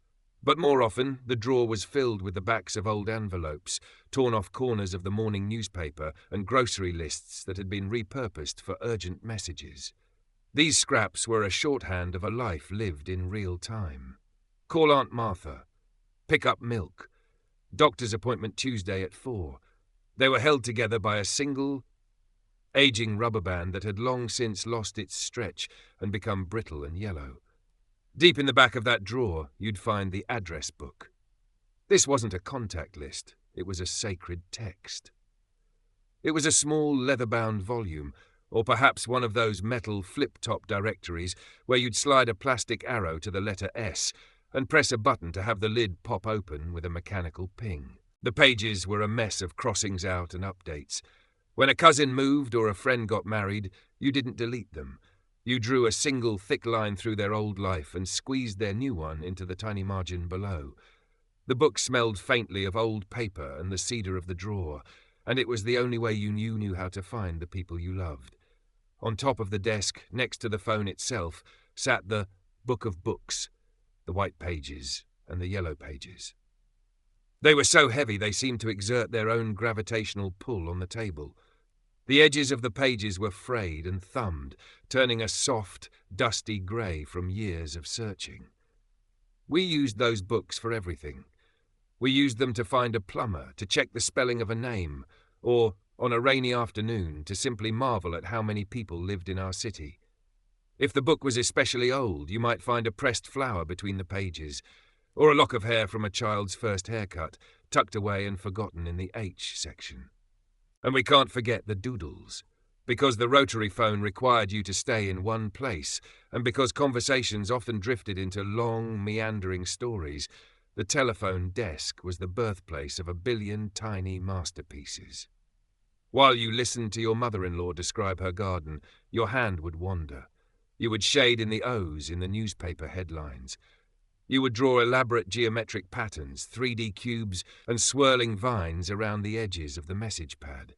But more often, the drawer was filled with the backs of old envelopes, torn off corners of the morning newspaper, and grocery lists that had been repurposed for urgent messages. These scraps were a shorthand of a life lived in real time. Call Aunt Martha. Pick up milk. Doctor's appointment Tuesday at 4. They were held together by a single, aging rubber band that had long since lost its stretch and become brittle and yellow. Deep in the back of that drawer, you'd find the address book. This wasn't a contact list, it was a sacred text. It was a small leather-bound volume, or perhaps one of those metal flip-top directories where you'd slide a plastic arrow to the letter S and press a button to have the lid pop open with a mechanical ping. The pages were a mess of crossings out and updates. When a cousin moved or a friend got married, you didn't delete them. You drew a single thick line through their old life and squeezed their new one into the tiny margin below. The book smelled faintly of old paper and the cedar of the drawer, and it was the only way you knew how to find the people you loved. On top of the desk, next to the phone itself, sat the book of books, the white pages and the yellow pages. They were so heavy they seemed to exert their own gravitational pull on the table. The edges of the pages were frayed and thumbed, turning a soft, dusty grey from years of searching. We used those books for everything. We used them to find a plumber, to check the spelling of a name, or, on a rainy afternoon, to simply marvel at how many people lived in our city. If the book was especially old, you might find a pressed flower between the pages, or a lock of hair from a child's first haircut, tucked away and forgotten in the H section. And we can't forget the doodles. Because the rotary phone required you to stay in one place, and because conversations often drifted into long, meandering stories, the telephone desk was the birthplace of a billion tiny masterpieces. While you listened to your mother-in-law describe her garden, your hand would wander. You would shade in the O's in the newspaper headlines. You would draw elaborate geometric patterns, 3D cubes, and swirling vines around the edges of the message pad.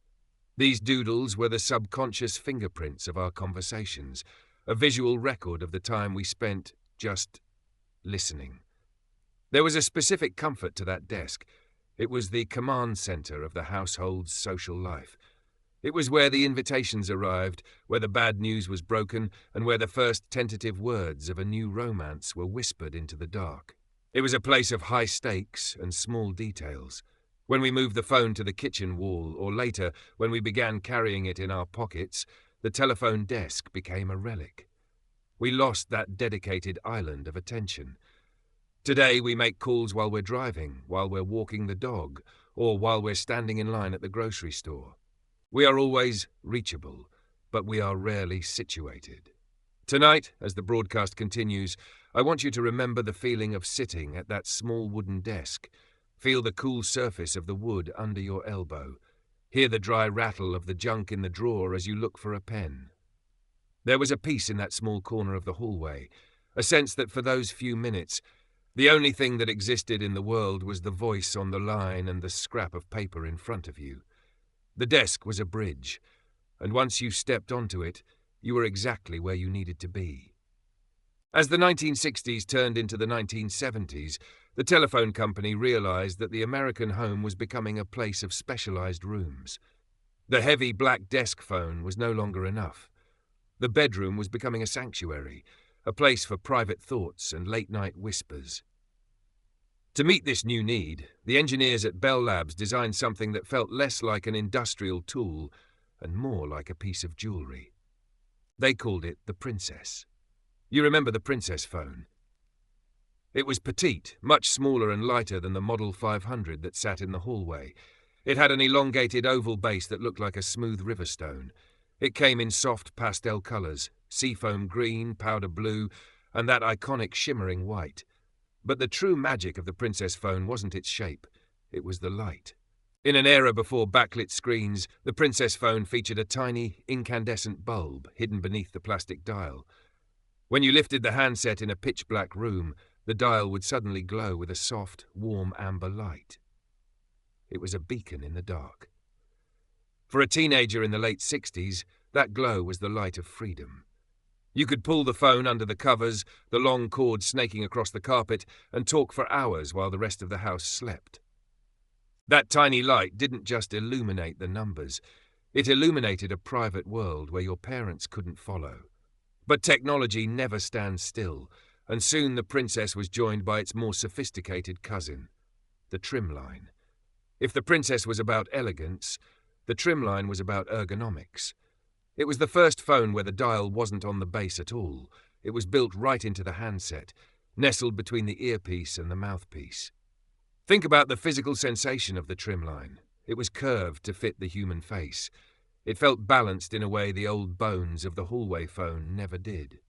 These doodles were the subconscious fingerprints of our conversations, a visual record of the time we spent just listening. There was a specific comfort to that desk. It was the command center of the household's social life. It was where the invitations arrived, where the bad news was broken, and where the first tentative words of a new romance were whispered into the dark. It was a place of high stakes and small details. When we moved the phone to the kitchen wall, or later, when we began carrying it in our pockets, the telephone desk became a relic. We lost that dedicated island of attention. Today we make calls while we're driving, while we're walking the dog, or while we're standing in line at the grocery store. We are always reachable, but we are rarely situated. Tonight, as the broadcast continues, I want you to remember the feeling of sitting at that small wooden desk. Feel the cool surface of the wood under your elbow. Hear the dry rattle of the junk in the drawer as you look for a pen. There was a peace in that small corner of the hallway, a sense that for those few minutes, the only thing that existed in the world was the voice on the line and the scrap of paper in front of you. The desk was a bridge, and once you stepped onto it, you were exactly where you needed to be. As the 1960s turned into the 1970s, the telephone company realized that the American home was becoming a place of specialized rooms. The heavy black desk phone was no longer enough. The bedroom was becoming a sanctuary, a place for private thoughts and late-night whispers. To meet this new need, the engineers at Bell Labs designed something that felt less like an industrial tool and more like a piece of jewelry. They called it the Princess. You remember the Princess phone? It was petite, much smaller and lighter than the Model 500 that sat in the hallway. It had an elongated oval base that looked like a smooth river stone. It came in soft pastel colors, seafoam green, powder blue, and that iconic shimmering white. But the true magic of the Princess phone wasn't its shape, it was the light. In an era before backlit screens, the Princess phone featured a tiny, incandescent bulb hidden beneath the plastic dial. When you lifted the handset in a pitch-black room, the dial would suddenly glow with a soft, warm amber light. It was a beacon in the dark. For a teenager in the late 60s, that glow was the light of freedom. You could pull the phone under the covers, the long cord snaking across the carpet, and talk for hours while the rest of the house slept. That tiny light didn't just illuminate the numbers. It illuminated a private world where your parents couldn't follow. But technology never stands still, and soon the Princess was joined by its more sophisticated cousin, the trimline. If the Princess was about elegance, the trimline was about ergonomics. It was the first phone where the dial wasn't on the base at all. It was built right into the handset, nestled between the earpiece and the mouthpiece. Think about the physical sensation of the trimline. It was curved to fit the human face. It felt balanced in a way the old bones of the hallway phone never did.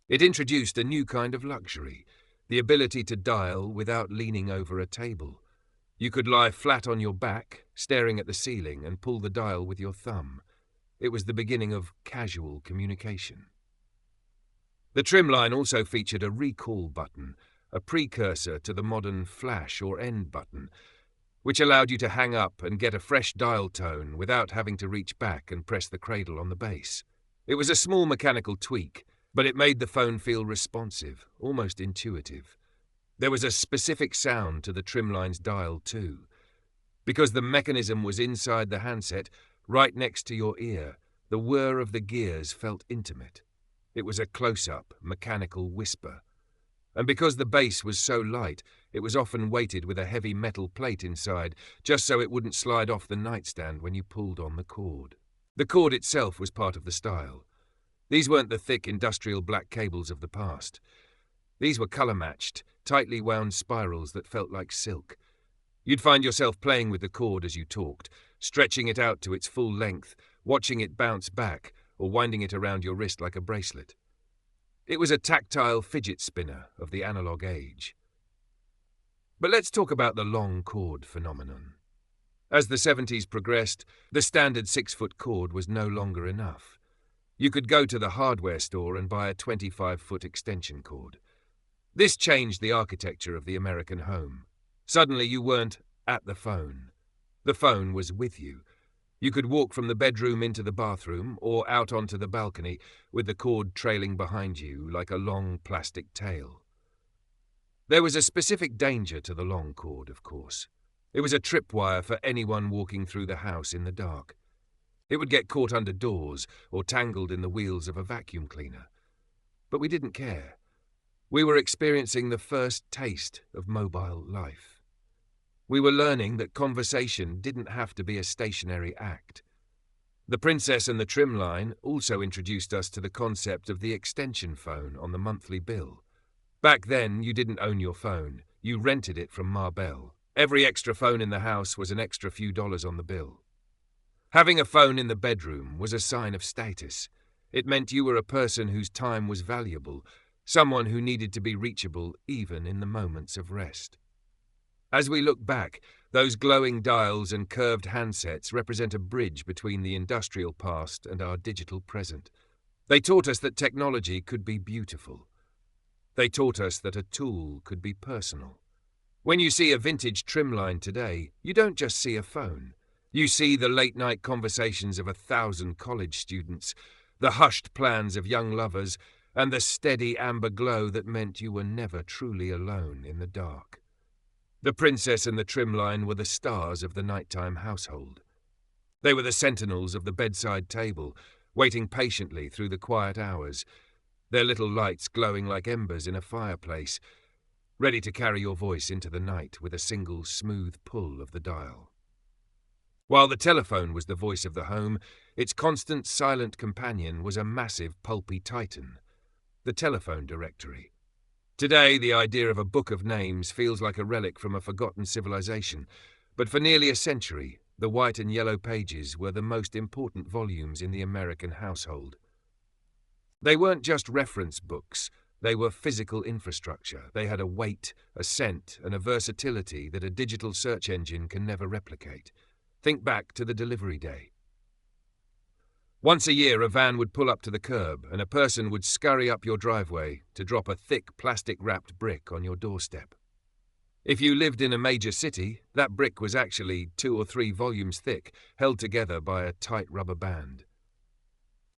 It introduced a new kind of luxury, the ability to dial without leaning over a table. You could lie flat on your back, staring at the ceiling, and pull the dial with your thumb. It was the beginning of casual communication. The trimline also featured a recall button, a precursor to the modern flash or end button, which allowed you to hang up and get a fresh dial tone without having to reach back and press the cradle on the base. It was a small mechanical tweak, but it made the phone feel responsive, almost intuitive. There was a specific sound to the trimline's dial too. Because the mechanism was inside the handset, right next to your ear, the whir of the gears felt intimate. It was a close-up, mechanical whisper. And because the base was so light, it was often weighted with a heavy metal plate inside, just so it wouldn't slide off the nightstand when you pulled on the cord. The cord itself was part of the style. These weren't the thick industrial black cables of the past. These were colour-matched, tightly wound spirals that felt like silk. You'd find yourself playing with the cord as you talked, stretching it out to its full length, watching it bounce back, or winding it around your wrist like a bracelet. It was a tactile fidget spinner of the analog age. But let's talk about the long cord phenomenon. As the 70s progressed, the standard 6-foot cord was no longer enough. You could go to the hardware store and buy a 25-foot extension cord. This changed the architecture of the American home. Suddenly you weren't at the phone. The phone was with you. You could walk from the bedroom into the bathroom or out onto the balcony with the cord trailing behind you like a long plastic tail. There was a specific danger to the long cord, of course. It was a tripwire for anyone walking through the house in the dark. It would get caught under doors or tangled in the wheels of a vacuum cleaner. But we didn't care. We were experiencing the first taste of mobile life. We were learning that conversation didn't have to be a stationary act. The Princess and the Trimline also introduced us to the concept of the extension phone on the monthly bill. Back then, you didn't own your phone. You rented it from Marbell. Every extra phone in the house was an extra few dollars on the bill. Having a phone in the bedroom was a sign of status. It meant you were a person whose time was valuable, someone who needed to be reachable even in the moments of rest. As we look back, those glowing dials and curved handsets represent a bridge between the industrial past and our digital present. They taught us that technology could be beautiful. They taught us that a tool could be personal. When you see a vintage trimline today, you don't just see a phone. You see the late-night conversations of 1,000 college students, the hushed plans of young lovers, and the steady amber glow that meant you were never truly alone in the dark. The Princess and the Trimline were the stars of the nighttime household. They were the sentinels of the bedside table, waiting patiently through the quiet hours, their little lights glowing like embers in a fireplace, ready to carry your voice into the night with a single smooth pull of the dial. While the telephone was the voice of the home, its constant silent companion was a massive pulpy titan, the telephone directory. Today, the idea of a book of names feels like a relic from a forgotten civilization, but for nearly a century, the white and yellow pages were the most important volumes in the American household. They weren't just reference books, They were physical infrastructure. They had a weight, a scent, and a versatility that a digital search engine can never replicate. Think back to the delivery day. Once a year, a van would pull up to the curb, and a person would scurry up your driveway to drop a thick, plastic-wrapped brick on your doorstep. If you lived in a major city, that brick was actually 2 or 3 volumes thick, held together by a tight rubber band.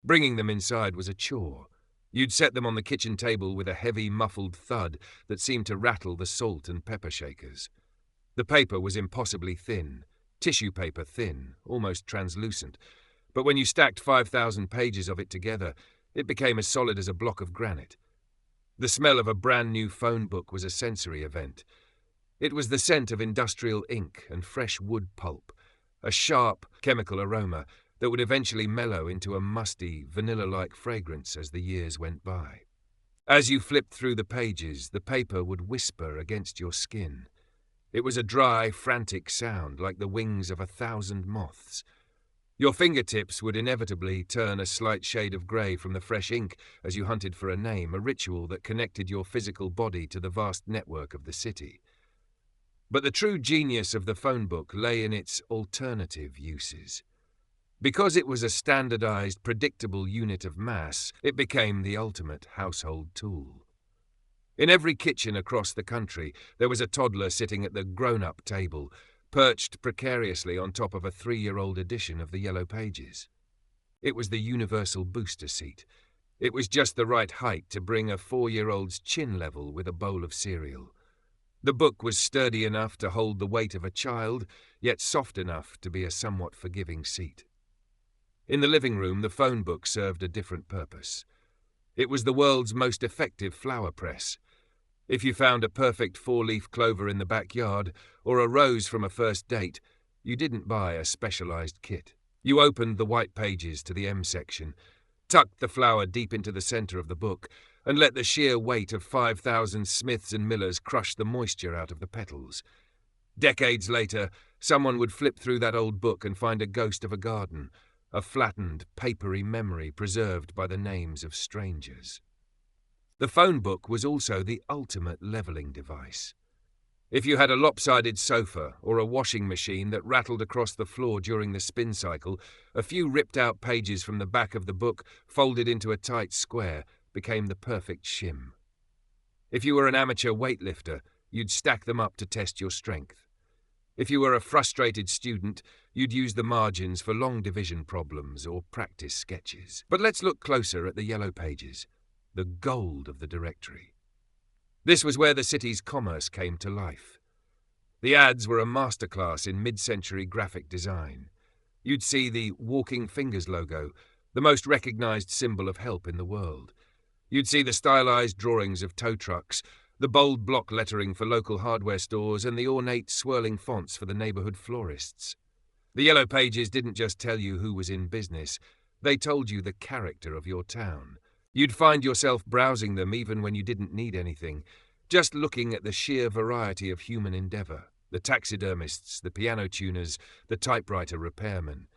Bringing them inside was a chore. You'd set them on the kitchen table with a heavy, muffled thud that seemed to rattle the salt and pepper shakers. The paper was impossibly thin, tissue paper thin, almost translucent, but when you stacked 5,000 pages of it together, it became as solid as a block of granite. The smell of a brand new phone book was a sensory event. It was the scent of industrial ink and fresh wood pulp, a sharp chemical aroma that would eventually mellow into a musty, vanilla-like fragrance as the years went by. As you flipped through the pages, the paper would whisper against your skin. It was a dry, frantic sound like the wings of 1,000 moths. Your fingertips would inevitably turn a slight shade of grey from the fresh ink as you hunted for a name, a ritual that connected your physical body to the vast network of the city. But the true genius of the phone book lay in its alternative uses. Because it was a standardized, predictable unit of mass, it became the ultimate household tool. In every kitchen across the country, there was a toddler sitting at the grown-up table, perched precariously on top of a 3-year-old edition of the Yellow Pages. It was the universal booster seat. It was just the right height to bring a 4-year-old's chin level with a bowl of cereal. The book was sturdy enough to hold the weight of a child, yet soft enough to be a somewhat forgiving seat. In the living room, the phone book served a different purpose. It was the world's most effective flower press. If you found a perfect 4-leaf clover in the backyard, or a rose from a first date, you didn't buy a specialized kit. You opened the white pages to the M section, tucked the flower deep into the center of the book, and let the sheer weight of 5,000 Smiths and Millers crush the moisture out of the petals. Decades later, someone would flip through that old book and find a ghost of a garden, a flattened, papery memory preserved by the names of strangers. The phone book was also the ultimate leveling device. If you had a lopsided sofa or a washing machine that rattled across the floor during the spin cycle, a few ripped-out pages from the back of the book, folded into a tight square, became the perfect shim. If you were an amateur weightlifter, you'd stack them up to test your strength. If you were a frustrated student, you'd use the margins for long division problems or practice sketches. But let's look closer at the Yellow Pages, the gold of the directory. This was where the city's commerce came to life. The ads were a masterclass in mid-century graphic design. You'd see the Walking Fingers logo, the most recognized symbol of help in the world. You'd see the stylized drawings of tow trucks, the bold block lettering for local hardware stores, and the ornate swirling fonts for the neighborhood florists. The Yellow Pages didn't just tell you who was in business, they told you the character of your town. You'd find yourself browsing them even when you didn't need anything, just looking at the sheer variety of human endeavor, the taxidermists, the piano tuners, the typewriter repairmen.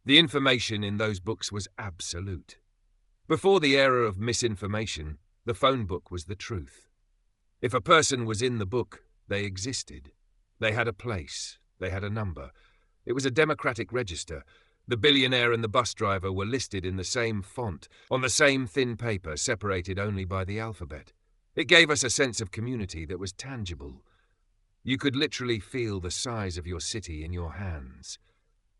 The information in those books was absolute. Before the era of misinformation, the phone book was the truth. If a person was in the book, they existed. They had a place. They had a number. It was a democratic register. The billionaire and the bus driver were listed in the same font, on the same thin paper, separated only by the alphabet. It gave us a sense of community that was tangible. You could literally feel the size of your city in your hands.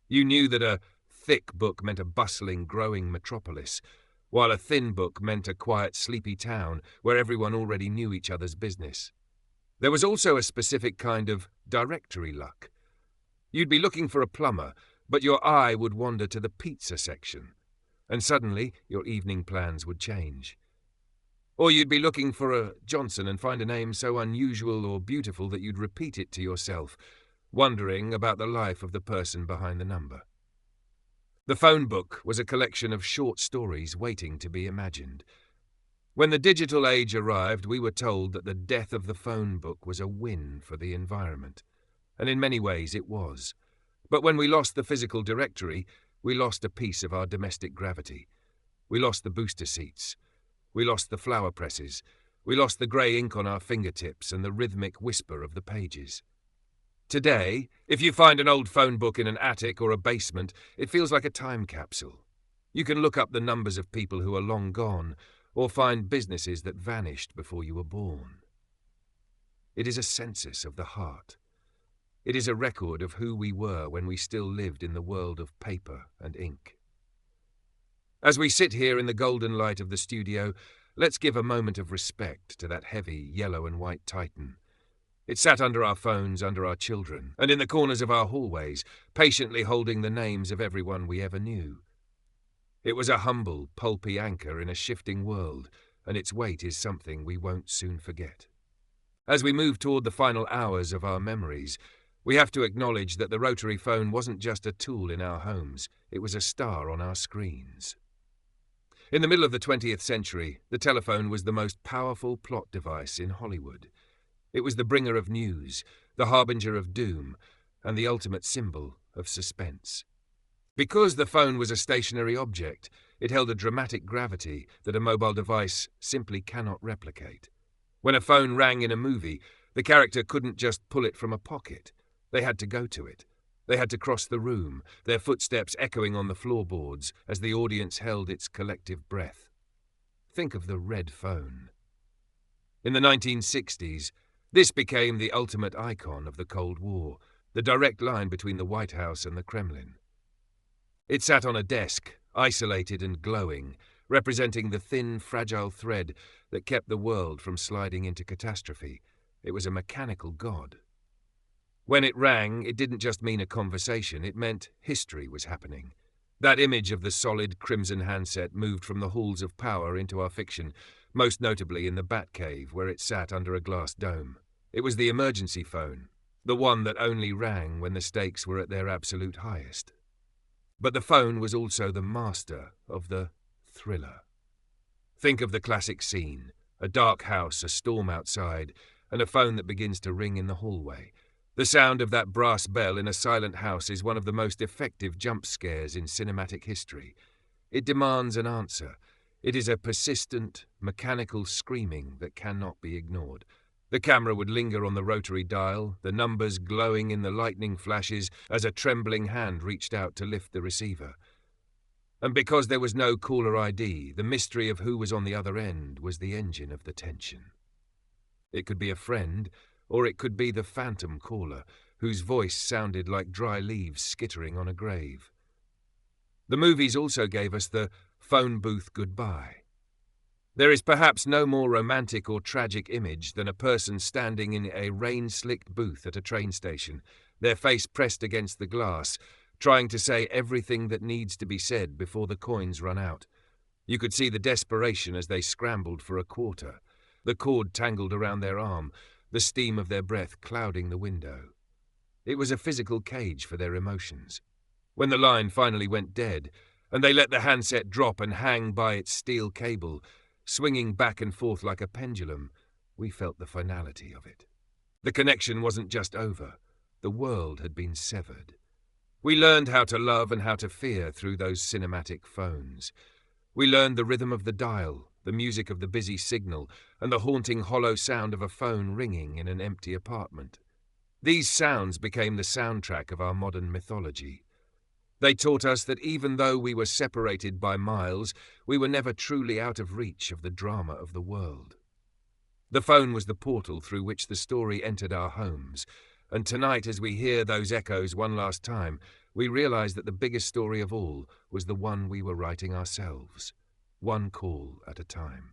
You knew that a thick book meant a bustling, growing metropolis, while a thin book meant a quiet, sleepy town where everyone already knew each other's business. There was also a specific kind of directory luck. You'd be looking for a plumber, but your eye would wander to the pizza section, and suddenly your evening plans would change. Or you'd be looking for a Johnson and find a name so unusual or beautiful that you'd repeat it to yourself, wondering about the life of the person behind the number. The phone book was a collection of short stories waiting to be imagined. When the digital age arrived, we were told that the death of the phone book was a win for the environment, and in many ways it was. But when we lost the physical directory, we lost a piece of our domestic gravity. We lost the booster seats. We lost the flower presses. We lost the grey ink on our fingertips and the rhythmic whisper of the pages. Today, if you find an old phone book in an attic or a basement, it feels like a time capsule. You can look up the numbers of people who are long gone, or find businesses that vanished before you were born. It is a census of the heart. It is a record of who we were when we still lived in the world of paper and ink. As we sit here in the golden light of the studio, let's give a moment of respect to that heavy yellow and white Titan. It sat under our phones, under our children, and in the corners of our hallways, patiently holding the names of everyone we ever knew. It was a humble, pulpy anchor in a shifting world, and its weight is something we won't soon forget. As we move toward the final hours of our memories, we have to acknowledge that the rotary phone wasn't just a tool in our homes, it was a star on our screens. In the middle of the 20th century, the telephone was the most powerful plot device in Hollywood. It was the bringer of news, the harbinger of doom, and the ultimate symbol of suspense. Because the phone was a stationary object, it held a dramatic gravity that a mobile device simply cannot replicate. When a phone rang in a movie, the character couldn't just pull it from a pocket. They had to go to it. They had to cross the room, their footsteps echoing on the floorboards as the audience held its collective breath. Think of the red phone. In the 1960s, this became the ultimate icon of the Cold War, the direct line between the White House and the Kremlin. It sat on a desk, isolated and glowing, representing the thin, fragile thread that kept the world from sliding into catastrophe. It was a mechanical god. When it rang, it didn't just mean a conversation, it meant history was happening. That image of the solid crimson handset moved from the halls of power into our fiction, most notably in the Batcave, where it sat under a glass dome. It was the emergency phone, the one that only rang when the stakes were at their absolute highest. But the phone was also the master of the thriller. Think of the classic scene, a dark house, a storm outside, and a phone that begins to ring in the hallway. The sound of that brass bell in a silent house is one of the most effective jump scares in cinematic history. It demands an answer. It is a persistent, mechanical screaming that cannot be ignored. The camera would linger on the rotary dial, the numbers glowing in the lightning flashes as a trembling hand reached out to lift the receiver. And because there was no caller ID, the mystery of who was on the other end was the engine of the tension. It could be a friend, or it could be the phantom caller, whose voice sounded like dry leaves skittering on a grave. The movies also gave us the phone booth goodbye. There is perhaps no more romantic or tragic image than a person standing in a rain-slicked booth at a train station, their face pressed against the glass, trying to say everything that needs to be said before the coins run out. You could see the desperation as they scrambled for a quarter, the cord tangled around their arm, the steam of their breath clouding the window. It was a physical cage for their emotions. When the line finally went dead, and they let the handset drop and hang by its steel cable, swinging back and forth like a pendulum, we felt the finality of it. The connection wasn't just over. The world had been severed. We learned how to love and how to fear through those cinematic phones. We learned the rhythm of the dial, the music of the busy signal, and the haunting hollow sound of a phone ringing in an empty apartment. These sounds became the soundtrack of our modern mythology. They taught us that even though we were separated by miles, we were never truly out of reach of the drama of the world. The phone was the portal through which the story entered our homes, and tonight, as we hear those echoes one last time, we realize that the biggest story of all was the one we were writing ourselves, one call at a time.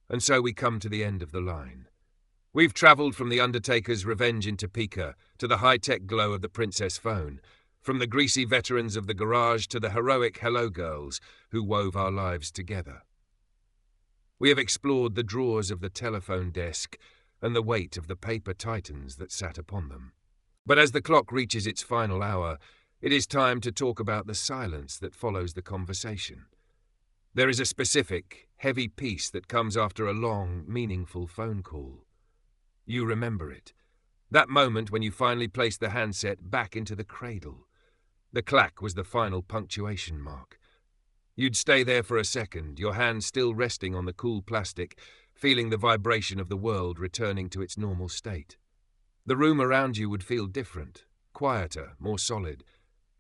And so we come to the end of the line. We've travelled from the Undertaker's revenge in Topeka to the high-tech glow of the Princess phone, from the greasy veterans of the garage to the heroic hello girls who wove our lives together. We have explored the drawers of the telephone desk and the weight of the paper titans that sat upon them. But as the clock reaches its final hour, it is time to talk about the silence that follows the conversation. There is a specific, heavy peace that comes after a long, meaningful phone call. You remember it. That moment when you finally placed the handset back into the cradle. The clack was the final punctuation mark. You'd stay there for a second, your hand still resting on the cool plastic, feeling the vibration of the world returning to its normal state. The room around you would feel different, quieter, more solid.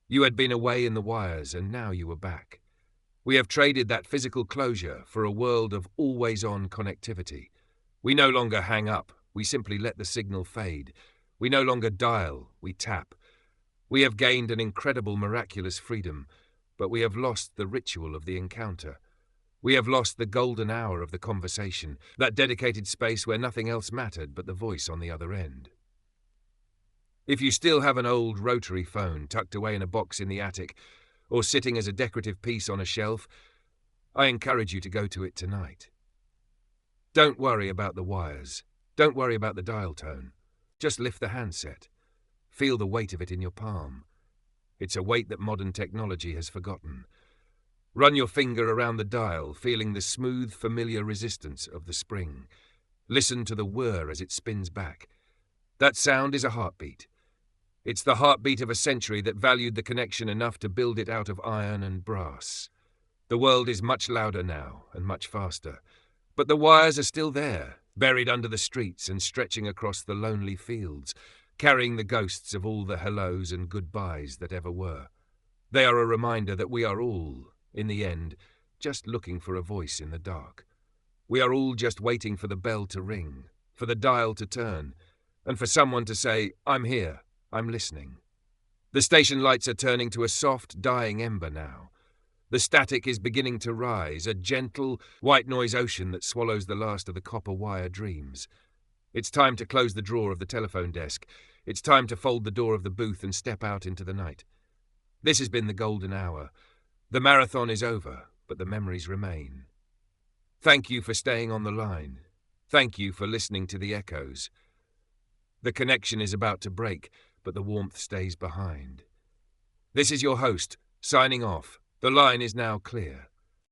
You had been away in the wires, and now you were back. We have traded that physical closure for a world of always-on connectivity. We no longer hang up, we simply let the signal fade. We no longer dial, we tap. We have gained an incredible, miraculous freedom, but we have lost the ritual of the encounter. We have lost the golden hour of the conversation, that dedicated space where nothing else mattered but the voice on the other end. If you still have an old Rotary phone tucked away in a box in the attic, or sitting as a decorative piece on a shelf, I encourage you to go to it tonight. Don't worry about the wires. Don't worry about the dial tone. Just lift the handset. Feel the weight of it in your palm. It's a weight that modern technology has forgotten. Run your finger around the dial, feeling the smooth, familiar resistance of the spring. Listen to the whir as it spins back. That sound is a heartbeat. It's the heartbeat of a century that valued the connection enough to build it out of iron and brass. The world is much louder now and much faster, but the wires are still there, buried under the streets and stretching across the lonely fields, carrying the ghosts of all the hellos and goodbyes that ever were. They are a reminder that we are all, in the end, just looking for a voice in the dark. We are all just waiting for the bell to ring, for the dial to turn, and for someone to say, "I'm here. I'm listening." The station lights are turning to a soft, dying ember now. The static is beginning to rise, a gentle, white noise ocean that swallows the last of the copper wire dreams. It's time to close the drawer of the telephone desk. It's time to fold the door of the booth and step out into the night. This has been the golden hour. The marathon is over, but the memories remain. Thank you for staying on the line. Thank you for listening to the echoes. The connection is about to break, but the warmth stays behind. This is your host, signing off. The line is now clear.